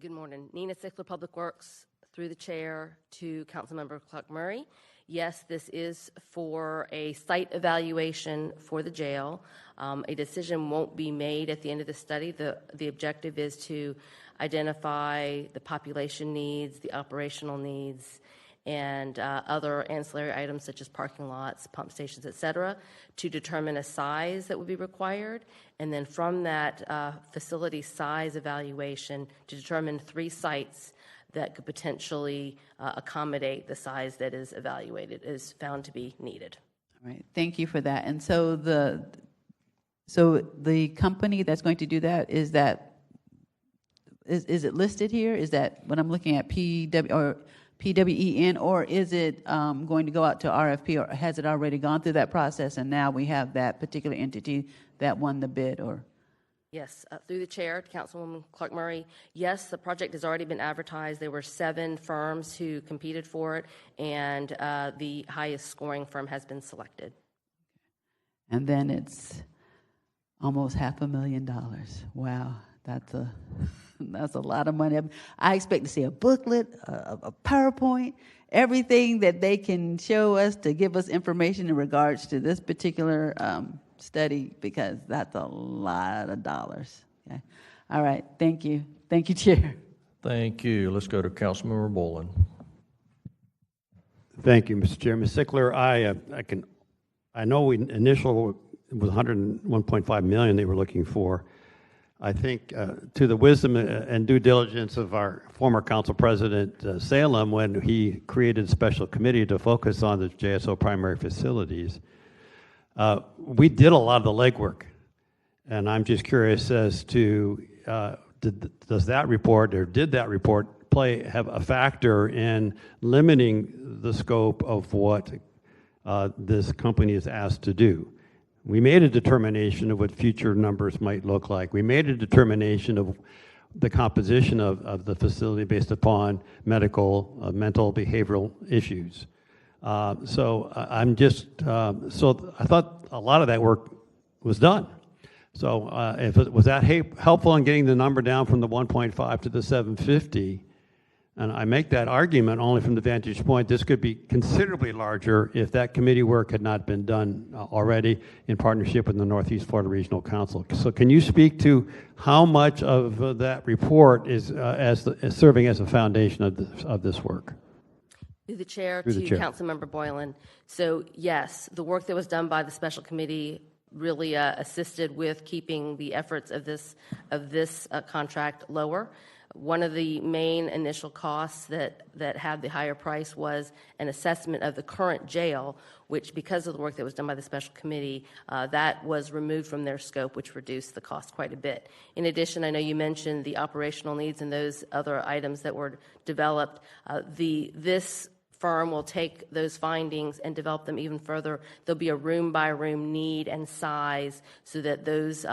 Good morning. Nina Sickler, Public Works, through the chair to Councilmember Clark Murray. Yes, this is for a site evaluation for the jail. A decision won't be made at the end of the study. The objective is to identify the population needs, the operational needs, and other ancillary items such as parking lots, pump stations, et cetera, to determine a size that would be required. And then from that facility size evaluation to determine 3 sites that could potentially accommodate the size that is evaluated, is found to be needed. All right, thank you for that. And so the company that's going to do that, is it listed here? Is that what I'm looking at, PWEN, or is it going to go out to RFP, or has it already gone through that process and now we have that particular entity that won the bid? Or Yes, through the chair, Councilwoman Clark Murray, yes, the project has already been advertised. There were 7 firms who competed for it, and the highest scoring firm has been selected. And then it's almost $500,000. Wow, that's a lot of money. I expect to see a booklet, a PowerPoint, everything that they can show us to give us information in regards to this particular study, because that's a lot of dollars. Okay. All right. Thank you. Thank you, Chair. Thank you. Let's go to Councilmember Boland. Thank you, Mr. Chair. Ms. Sickler, I know initial was $101.5 million they were looking for. I think to the wisdom and due diligence of our former council president, Salem, when he created a special committee to focus on the JSO primary facilities, we did a lot of the legwork. And I'm just curious as to, does that report, or did that report have a factor in limiting the scope of what this company is asked to do? We made a determination of what future numbers might look like. We made a determination of the composition of the facility based upon mental, behavioral issues. So I thought a lot of that work was done. So was that helpful in getting the number down from the 1.5 to the 750? And I make that argument only from the vantage point this could be considerably larger if that committee work had not been done already in partnership with the Northeast Florida Regional Council. So can you speak to how much of that report is serving as a foundation of this work? Through the chair, Councilmember Boylan. So yes, the work that was done by the special committee really assisted with keeping the efforts of this contract lower. One of the main initial costs that had the higher price was an assessment of the current jail, which, because of the work that was done by the special committee, that was removed from their scope, which reduced the cost quite a bit. In addition, I know you mentioned the operational needs and those other items that were developed. This firm will take those findings and develop them even further. There'll be a room-by-room need and size so that those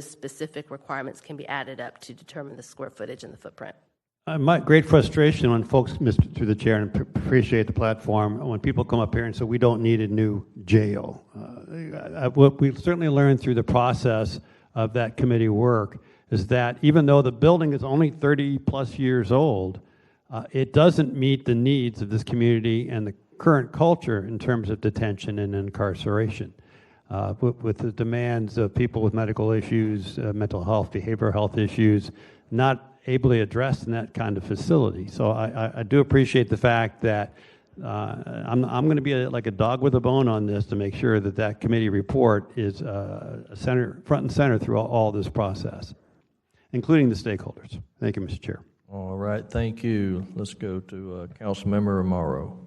specific requirements can be added up to determine the square footage and the footprint. My great frustration when folks, through the chair, and appreciate the platform, when people come up here and say, we don't need a new jail. What we've certainly learned through the process of that committee work is that even though the building is only 30-plus years old, it doesn't meet the needs of this community and the current culture in terms of detention and incarceration. With the demands of people with medical issues, mental health, behavioral health issues, not ably addressed in that kind of facility. So I do appreciate the fact that I'm going to be like a dog with a bone on this to make sure that that committee report is front and center through all this process, including the stakeholders. Thank you, Mr. Chair. All right, thank you. Let's go to Councilmember Amaro.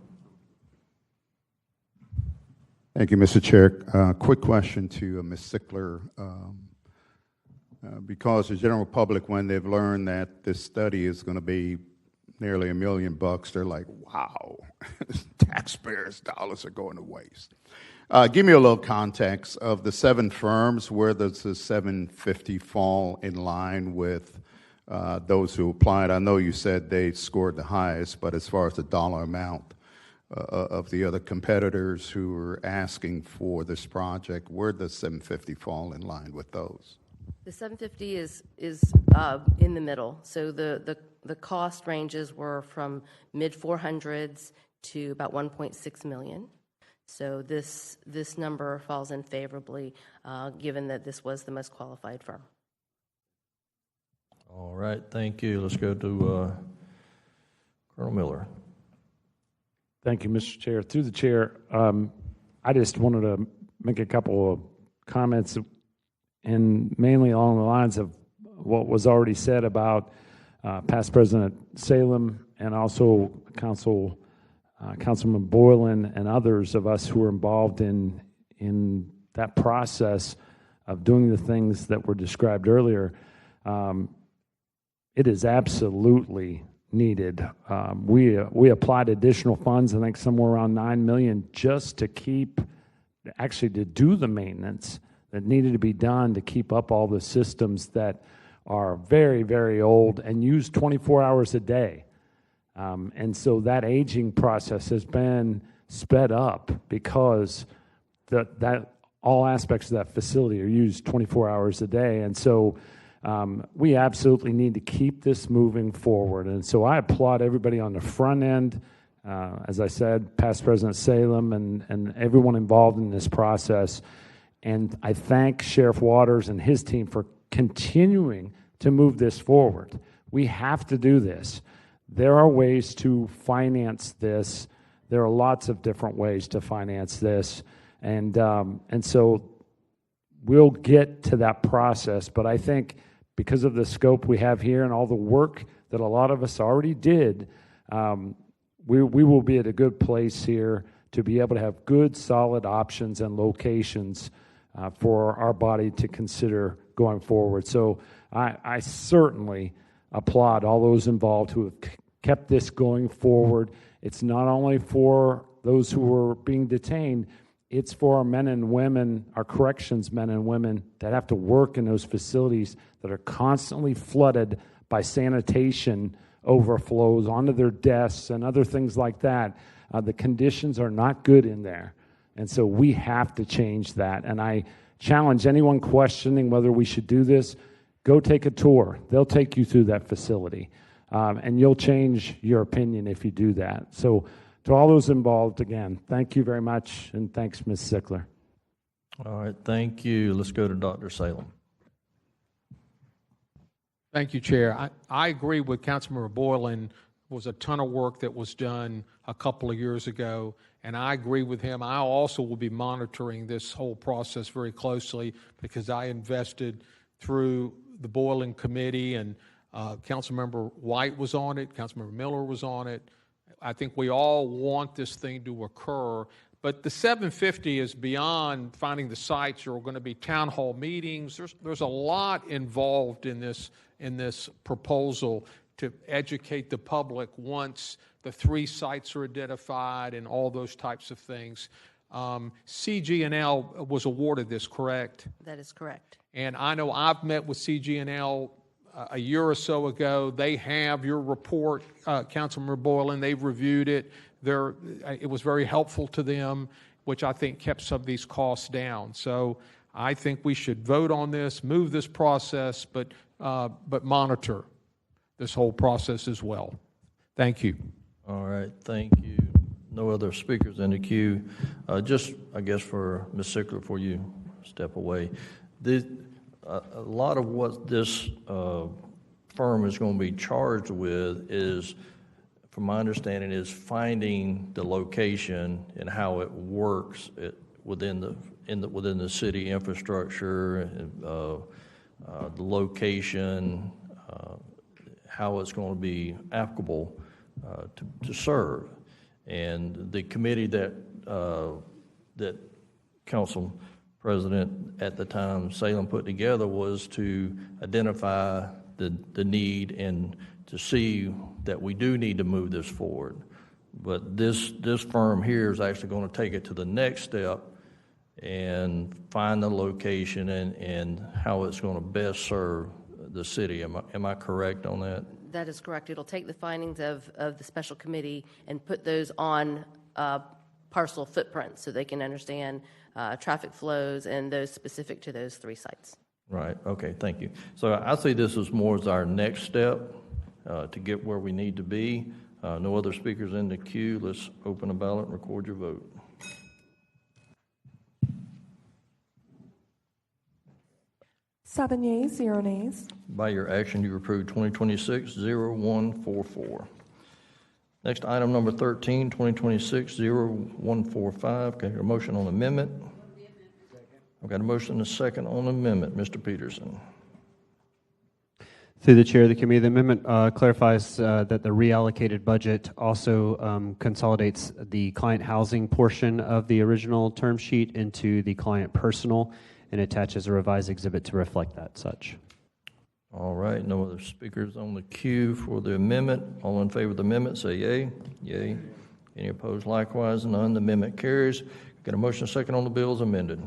Thank you, Mr. Chair. Quick question to Ms. Sickler. Because the general public, when they've learned that this study is going to be nearly $1 million, they're like, wow, taxpayers' dollars are going to waste. Give me a little context of the 7 firms. Where does the 750 fall in line with those who applied? I know you said they scored the highest, but as far as the dollar amount of the other competitors who were asking for this project, where does 750 fall in line with those? The 750 is in the middle. So the cost ranges were from mid 400s to about 1.6 million. So this number falls in favorably, given that this was the most qualified firm. All right, thank you. Let's go to Colonel Miller. Thank you, Mr. Chair. Through the chair, I just wanted to make a couple of comments, and mainly along the lines of what was already said about past President Salem and also Councilman Boylan and others of us who were involved in that process of doing the things that were described earlier. It is absolutely needed. We applied additional funds, I think somewhere around $9 million, just to to do the maintenance that needed to be done to keep up all the systems that are very, very old and used 24 hours a day. And so that aging process has been sped up because that all aspects of that facility are used 24 hours a day. And so we absolutely need to keep this moving forward. And so I applaud everybody on the front end, as I said, past President Salem and everyone involved in this process. And I thank Sheriff Waters and his team for continuing to move this forward. We have to do this. There are ways to finance this. There are lots of different ways to finance this. And so we'll get to that process. But I think because of the scope we have here and all the work that a lot of us already did, we will be at a good place here to be able to have good, solid options and locations for our body to consider going forward. So I certainly applaud all those involved who have kept this going forward. It's not only for those who are being detained, it's for our men and women, our corrections men and women that have to work in those facilities that are constantly flooded by sanitation overflows onto their desks and other things like that. The conditions are not good in there. And so we have to change that. And I challenge anyone questioning whether we should do this, go take a tour. They'll take you through that facility. And you'll change your opinion if you do that. So to all those involved, again, thank you very much, and thanks, Ms. Sickler. All right, thank you. Let's go to Dr. Salem. Thank you, Chair. I agree with Councilmember Boylan. There was a ton of work that was done a couple of years ago, and I agree with him. I also will be monitoring this whole process very closely because I invested through the Boylan Committee, and Councilmember White was on it, Councilmember Miller was on it. I think we all want this thing to occur, but the 750 is beyond finding the sites. There are going to be town hall meetings. There's a lot involved in this proposal to educate the public once the 3 sites are identified and all those types of things. CG&L was awarded this, correct? That is correct. And I know I've met with CG&L a year or so ago. They have your report, Councilmember Boylan. They've reviewed it. It was very helpful to them, which I think kept some of these costs down. So I think we should vote on this, move this process, but monitor this whole process as well. Thank you. All right, thank you. No other speakers in the queue. Just, I guess, for Ms. Sickler, before you step away, a lot of what this firm is going to be charged with is, from my understanding, is finding the location and how it works within the city infrastructure, the location, how it's going to be applicable to serve. And the committee that Council President at the time, Salem, put together was to identify the need and to see that we do need to move this forward. But this firm here is actually going to take it to the next step and find the location and how it's going to best serve the city. Am I correct on that? That is correct. It'll take the findings of the special committee and put those on parcel footprints so they can understand traffic flows and those specific to those 3 sites. Right. Okay. Thank you. So I see this as more as our next step to get where we need to be. No other speakers in the queue. Let's open a ballot and record your vote. Seven yeas, 0 nays. By your action, you approve 2026-0144. Next, item number 13, 2026-0145. Can I hear a motion on amendment? I've got a motion and a second on amendment. Mr. Peterson. Through the chair of the committee, the amendment clarifies that the reallocated budget also consolidates the client housing portion of the original term sheet into the client personal and attaches a revised exhibit to reflect that such. All right, no other speakers on the queue for the amendment. All in favor of the amendment, say yea. Yea. Any opposed, likewise? None. The amendment carries. Got a motion second on the bill as amended.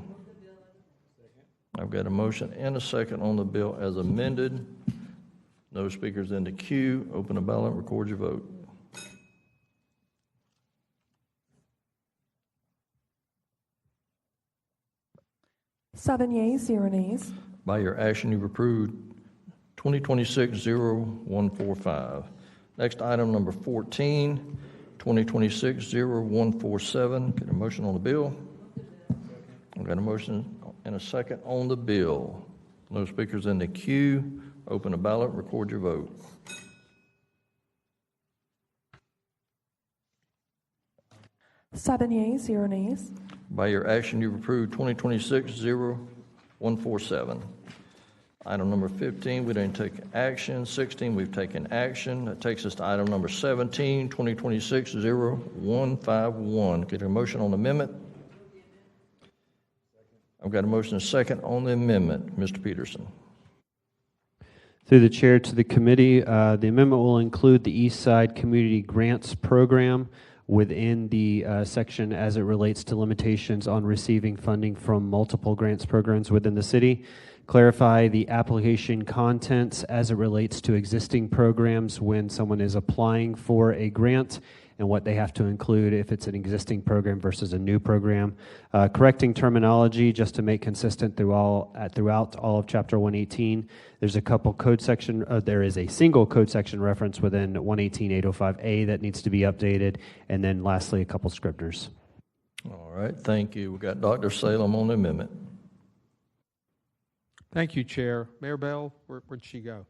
I've got a motion and a second on the bill as amended. No speakers in the queue. Open a ballot, record your vote. Seven yeas, 0 nays. By your action, you've approved 2026-0145. Next, item number 14, 2026-0147. Get a motion on the bill. I've got a motion and a second on the bill. No speakers in the queue. Open a ballot, record your vote. Seven yeas, 0 nays. By your action, you've approved 2026-0147. Item number 15, we didn't take action. 16, we've taken action. That takes us to item number 17, 2026-0151. Get a motion on the amendment. I've got a motion and a second on the amendment. Mr. Peterson. Through the chair to the committee, the amendment will include the East Side Community Grants Program within the section as it relates to limitations on receiving funding from multiple grants programs within the city. Clarify the application contents as it relates to existing programs when someone is applying for a grant and what they have to include if it's an existing program versus a new program. Correcting terminology just to make consistent throughout all of Chapter 118. There's a couple code section, there is a single code section reference within 118.805A that needs to be updated, and then lastly, a couple scribners. All right, thank you. We've got Dr. Salem on the amendment. Thank you, Chair. Mayor Bell, where'd she go?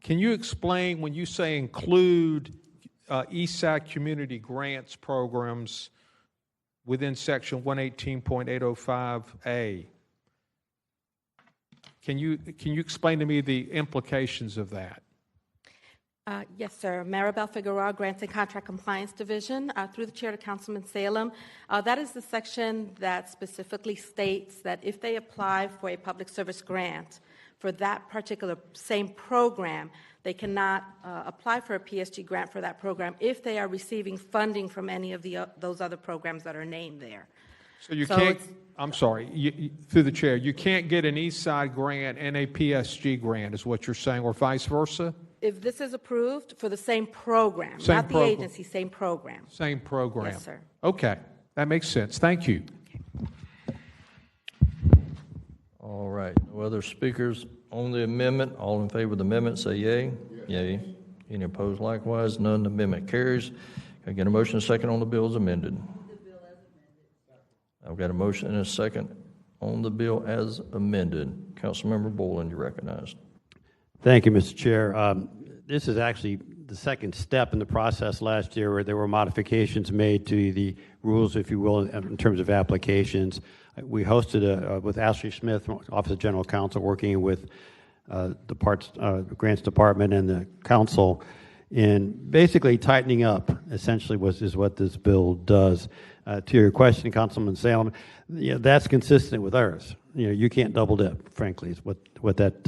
Can you explain when you say include East Side Community Grants programs within Section 118.805A? Can you explain to me the implications of that? Yes, sir. Maribel Figueroa, Grants and Contract Compliance Division. Through the chair to Councilman Salem, that is the section that specifically states that if they apply for a public service grant for that particular same program, they cannot apply for a PSG grant for that program if they are receiving funding from any of those other programs that are named there. So you can't, I'm sorry, through the chair, you can't get an East Side grant and a PSG grant is what you're saying, or vice versa? If this is approved for the same program, Same not the program. agency, same program. Same program. Yes, sir. Okay, that makes sense. Thank you. All right, no other speakers on the amendment. All in favor of the amendment, say yea. Yea. Any opposed likewise? None. The amendment carries. Can I get a motion and a second on the bill as amended? I've got a motion and a second on the bill as amended. Councilmember Boylan, you're recognized. Thank you, Mr. Chair. This is actually the second step in the process last year where there were modifications made to the rules, if you will, in terms of applications. We hosted with Ashley Smith, Office of General Counsel, working with the Grants Department and the Council in basically tightening up, essentially, is what this bill does. To your question, Councilman Salem, that's consistent with ours. You can't double dip, frankly, is what that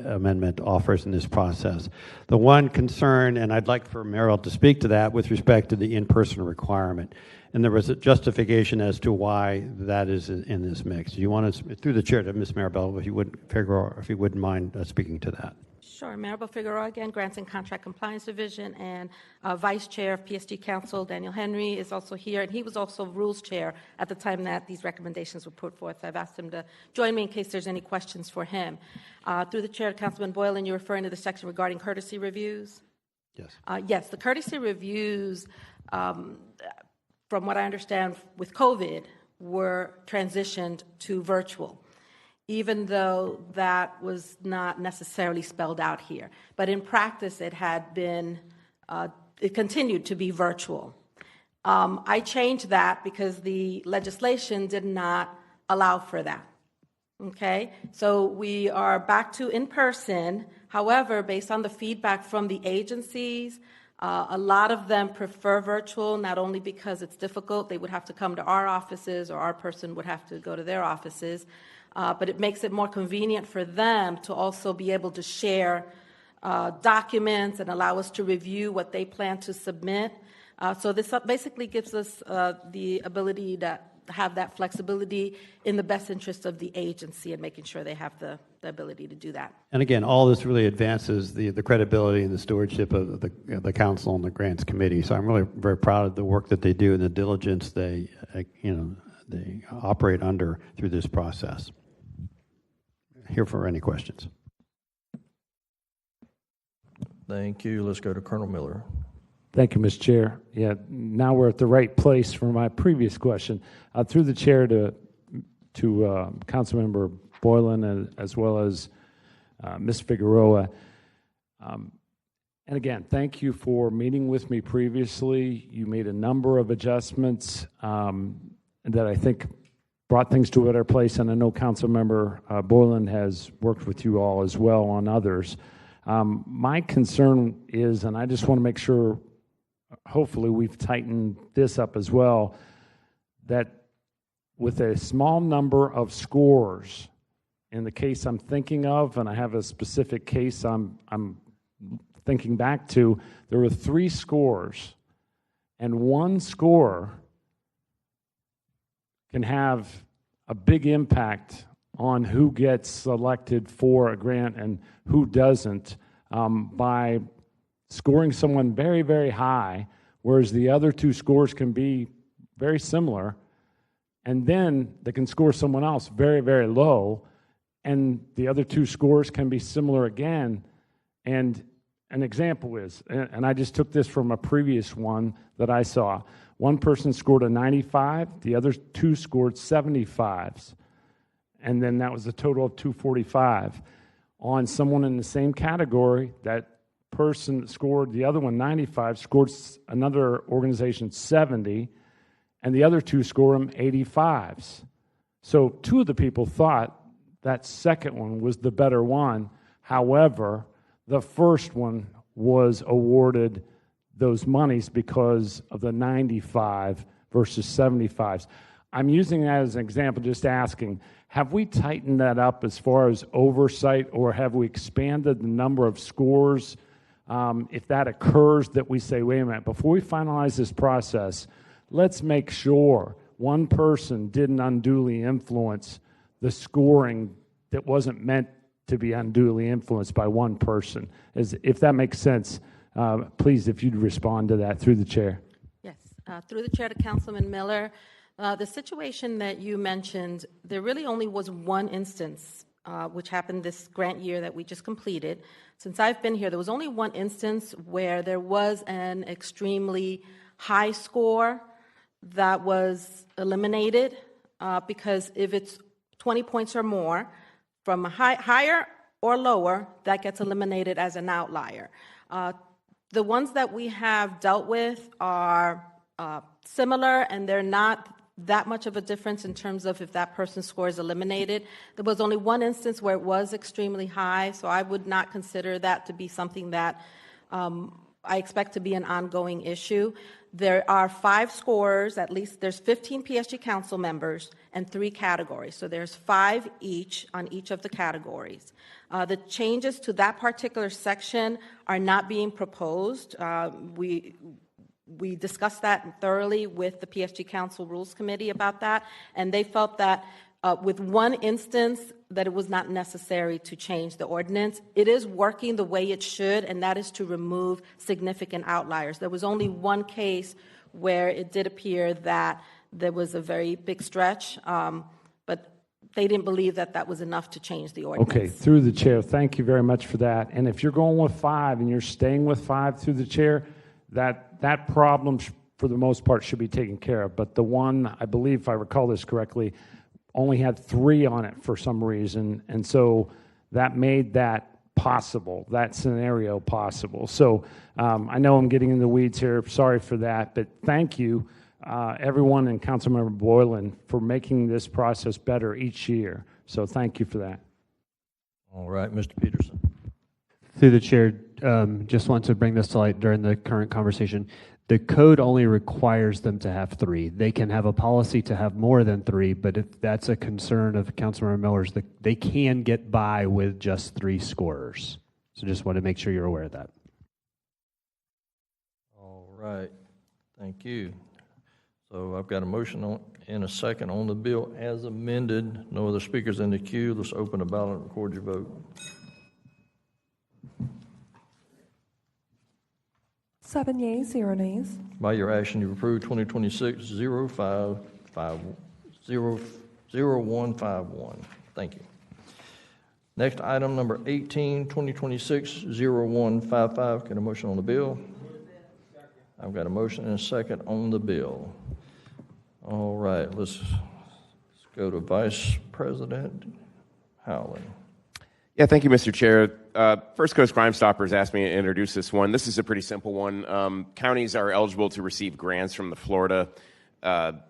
amendment offers in this process. The one concern, and I'd like for Merrill to speak to that with respect to the in-person requirement, and there was a justification as to why that is in this mix. You want to, through the chair to Ms. Maribel, if you wouldn't mind speaking to that. Sure. Maribel Figueroa again, Grants and Contract Compliance Division, and Vice Chair of PSD Council, Daniel Henry, is also here, and he was also Rules Chair at the time that these recommendations were put forth. So I've asked him to join me in case there's any questions for him. Through the chair, Councilman Boylan, you're referring to the section regarding courtesy reviews? Yes. Yes, the courtesy reviews, from what I understand with COVID, were transitioned to virtual, even though that was not necessarily spelled out here. But in practice, it had been, it continued to be virtual. I changed that because the legislation did not allow for that. Okay, so we are back to in person. However, based on the feedback from the agencies, a lot of them prefer virtual, not only because it's difficult, they would have to come to our offices, or our person would have to go to their offices, but it makes it more convenient for them to also be able to share documents and allow us to review what they plan to submit. So this basically gives us the ability to have that flexibility in the best interest of the agency and making sure they have the ability to do that. And again, all this really advances the credibility and the stewardship of the council and the grants committee. So I'm really very proud of the work that they do and the diligence they operate under through this process. Here for any questions. Thank you. Let's go to Colonel Miller. Thank you, Mr. Chair. Yeah, now we're at the right place for my previous question. Through the chair to Councilmember Boylan, as well as Ms. Figueroa. And again, thank you for meeting with me previously. You made a number of adjustments that I think brought things to a better place, and I know Councilmember Boylan has worked with you all as well on others. My concern is, and I just want to make sure, hopefully we've tightened this up as well, that with a small number of scores, in the case I'm thinking of, and I have a specific case I'm thinking back to, there were 3 scores, and 1 score can have a big impact on who gets selected for a grant and who doesn't by scoring someone very, very high, whereas the other 2 scores can be very similar, and then they can score someone else very, very low, and the other 2 scores can be similar again. And an example is, and I just took this from a previous one that I saw, one person scored a 95, the other 2 scored 75s, and then that was a total of 245. On someone in the same category, that person that scored the other one 95 scored another organization 70, and the other 2 scored them 85s. So 2 of the people thought that second one was the better one. However, the first one was awarded those monies because of the 95 versus 75s. I'm using that as an example, just asking, have we tightened that up as far as oversight, or have we expanded the number of scores? If that occurs, that we say, wait a minute, before we finalize this process, let's make sure one person didn't unduly influence the scoring that wasn't meant to be unduly influenced by one person. If that makes sense, please, if you'd respond to that through the chair. Yes, through the chair to Councilman Miller. The situation that you mentioned, there really only was one instance, which happened this grant year that we just completed. Since I've been here, there was only one instance where there was an extremely high score that was eliminated because if it's 20 points or more, from a higher or lower, that gets eliminated as an outlier. The ones that we have dealt with are similar, and they're not that much of a difference in terms of if that person's score is eliminated. There was only one instance where it was extremely high, so I would not consider that to be something that I expect to be an ongoing issue. There are 5 scorers, at least there's 15 PSG council members and 3 categories. So there's 5 each on each of the categories. The changes to that particular section are not being proposed. We discussed that thoroughly with the PSG Council Rules Committee about that, and they felt that with one instance that it was not necessary to change the ordinance. It is working the way it should, and that is to remove significant outliers. There was only one case where it did appear that there was a very big stretch, but they didn't believe that that was enough to change the ordinance. Okay, through the chair, thank you very much for that. And if you're going with 5 and you're staying with 5 through the chair, that problem, for the most part, should be taken care of. But the one, I believe, if I recall this correctly, only had 3 on it for some reason, and so that made that possible, that scenario possible. So I know I'm getting in the weeds here, sorry for that, but thank you, everyone and Councilmember Boylan, for making this process better each year. So thank you for that. All right, Mr. Peterson. Through the chair, just want to bring this to light during the current conversation. The code only requires them to have 3. They can have a policy to have more than 3, but if that's a concern of Councilmember Miller's, they can get by with just 3 scorers. So just want to make sure you're aware of that. All right, thank you. So I've got a motion in a second on the bill as amended. No other speakers in the queue. Let's open the ballot and record your vote. 7 yeas, 0 nays. By your action, you approve 2026-0151. Thank you. Next item, number 18, 2026-0155. Get a motion on the bill? I've got a motion and a second on the bill. All right, let's go to Vice President Howland. Yeah, thank you, Mr. Chair. First Coast Crime Stoppers asked me to introduce this one. This is a pretty simple one. Counties are eligible to receive grants from the Florida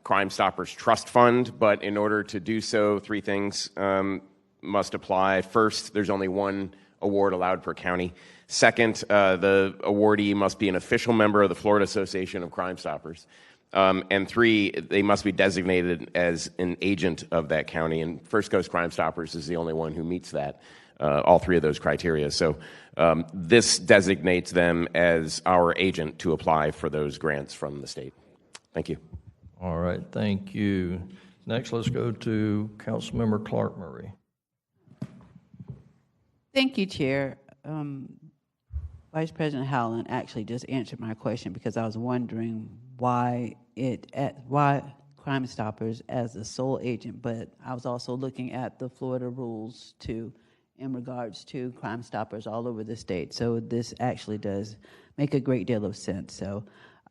Crime Stoppers Trust Fund, but in order to do so, 3 things must apply. First, there's only 1 award allowed per county. Second, the awardee must be an official member of the Florida Association of Crime Stoppers. And 3, they must be designated as an agent of that county, and First Coast Crime Stoppers is the only one who meets that. All 3 of those criteria. So this designates them as our agent to apply for those grants from the state. Thank you. All right, thank you. Next, let's go to Councilmember Clark Murray. Thank you, Chair. Vice President Howland actually just answered my question because I was wondering why Crime Stoppers as the sole agent, but I was also looking at the Florida rules too, in regards to Crime Stoppers all over the state. So this actually does make a great deal of sense. So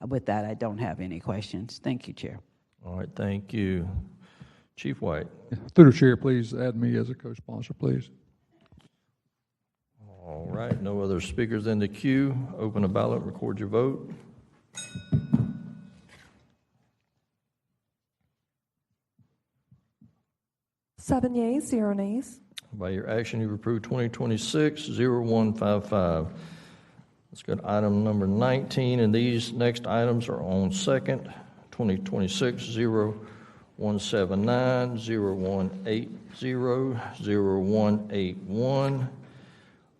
with that, I don't have any questions. Thank you, Chair. All right, thank you. Chief White. Through the chair, please add me as a co-sponsor, please. All right, no other speakers in the queue. Open the ballot, record your vote. Seven yeas, 0 nays. By your action, you approve 2026-0155. Let's go to item number 19, and these next items are on second. 2026-0179, 0180, 0181,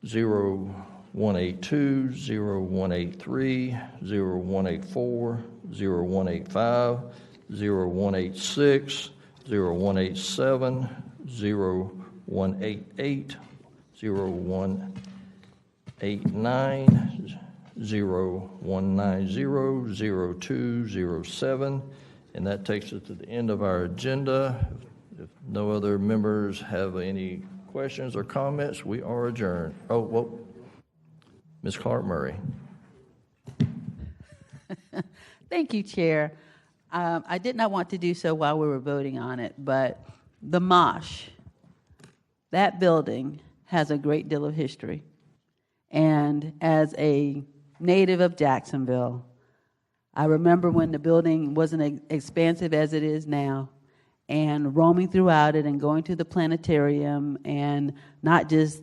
0182, 0183, 0184, 0185, 0186, 0187, 0188, 0189, 0190, 0207, and that takes us to the end of our agenda. If no other members have any questions or comments, we are adjourned. Oh, well, Ms. Clark Murray. Thank you, Chair. I did not want to do so while we were voting on it, but the MOSH, that building has a great deal of history. And as a native of Jacksonville, I remember when the building wasn't expansive as it is now, and roaming throughout it and going to the planetarium, and not just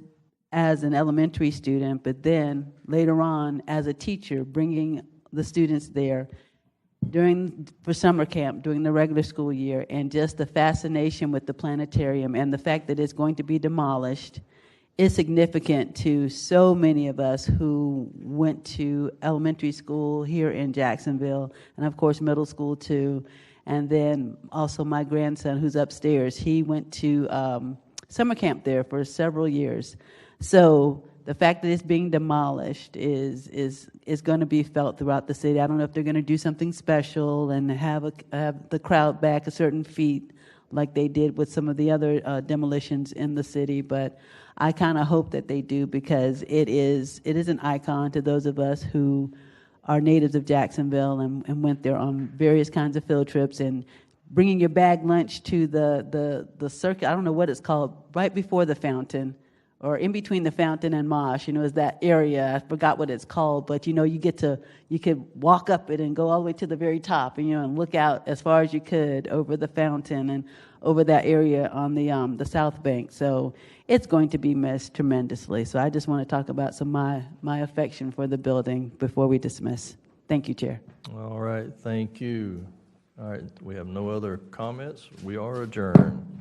as an elementary student, but then later on as a teacher, bringing the students there for summer camp during the regular school year, and just the fascination with the planetarium and the fact that it's going to be demolished is significant to so many of us who went to elementary school here in Jacksonville, and of course middle school too. And then also my grandson, who's upstairs, he went to summer camp there for several years. So the fact that it's being demolished is going to be felt throughout the city. I don't know if they're going to do something special and have the crowd back a certain feet like they did with some of the other demolitions in the city, but I kind of hope that they do, because it is an icon to those of us who are natives of Jacksonville and went there on various kinds of field trips, and bringing your bag lunch to the circuit, I don't know what it's called, right before the fountain, or in between the fountain and Mosh, is that area. I forgot what it's called, but you could walk up it and go all the way to the very top, and look out as far as you could over the fountain and over that area on the South Bank. So it's going to be missed tremendously. So I just want to talk about my affection for the building before we dismiss. Thank you, Chair. All right, thank you. All right, we have no other comments. We are adjourned.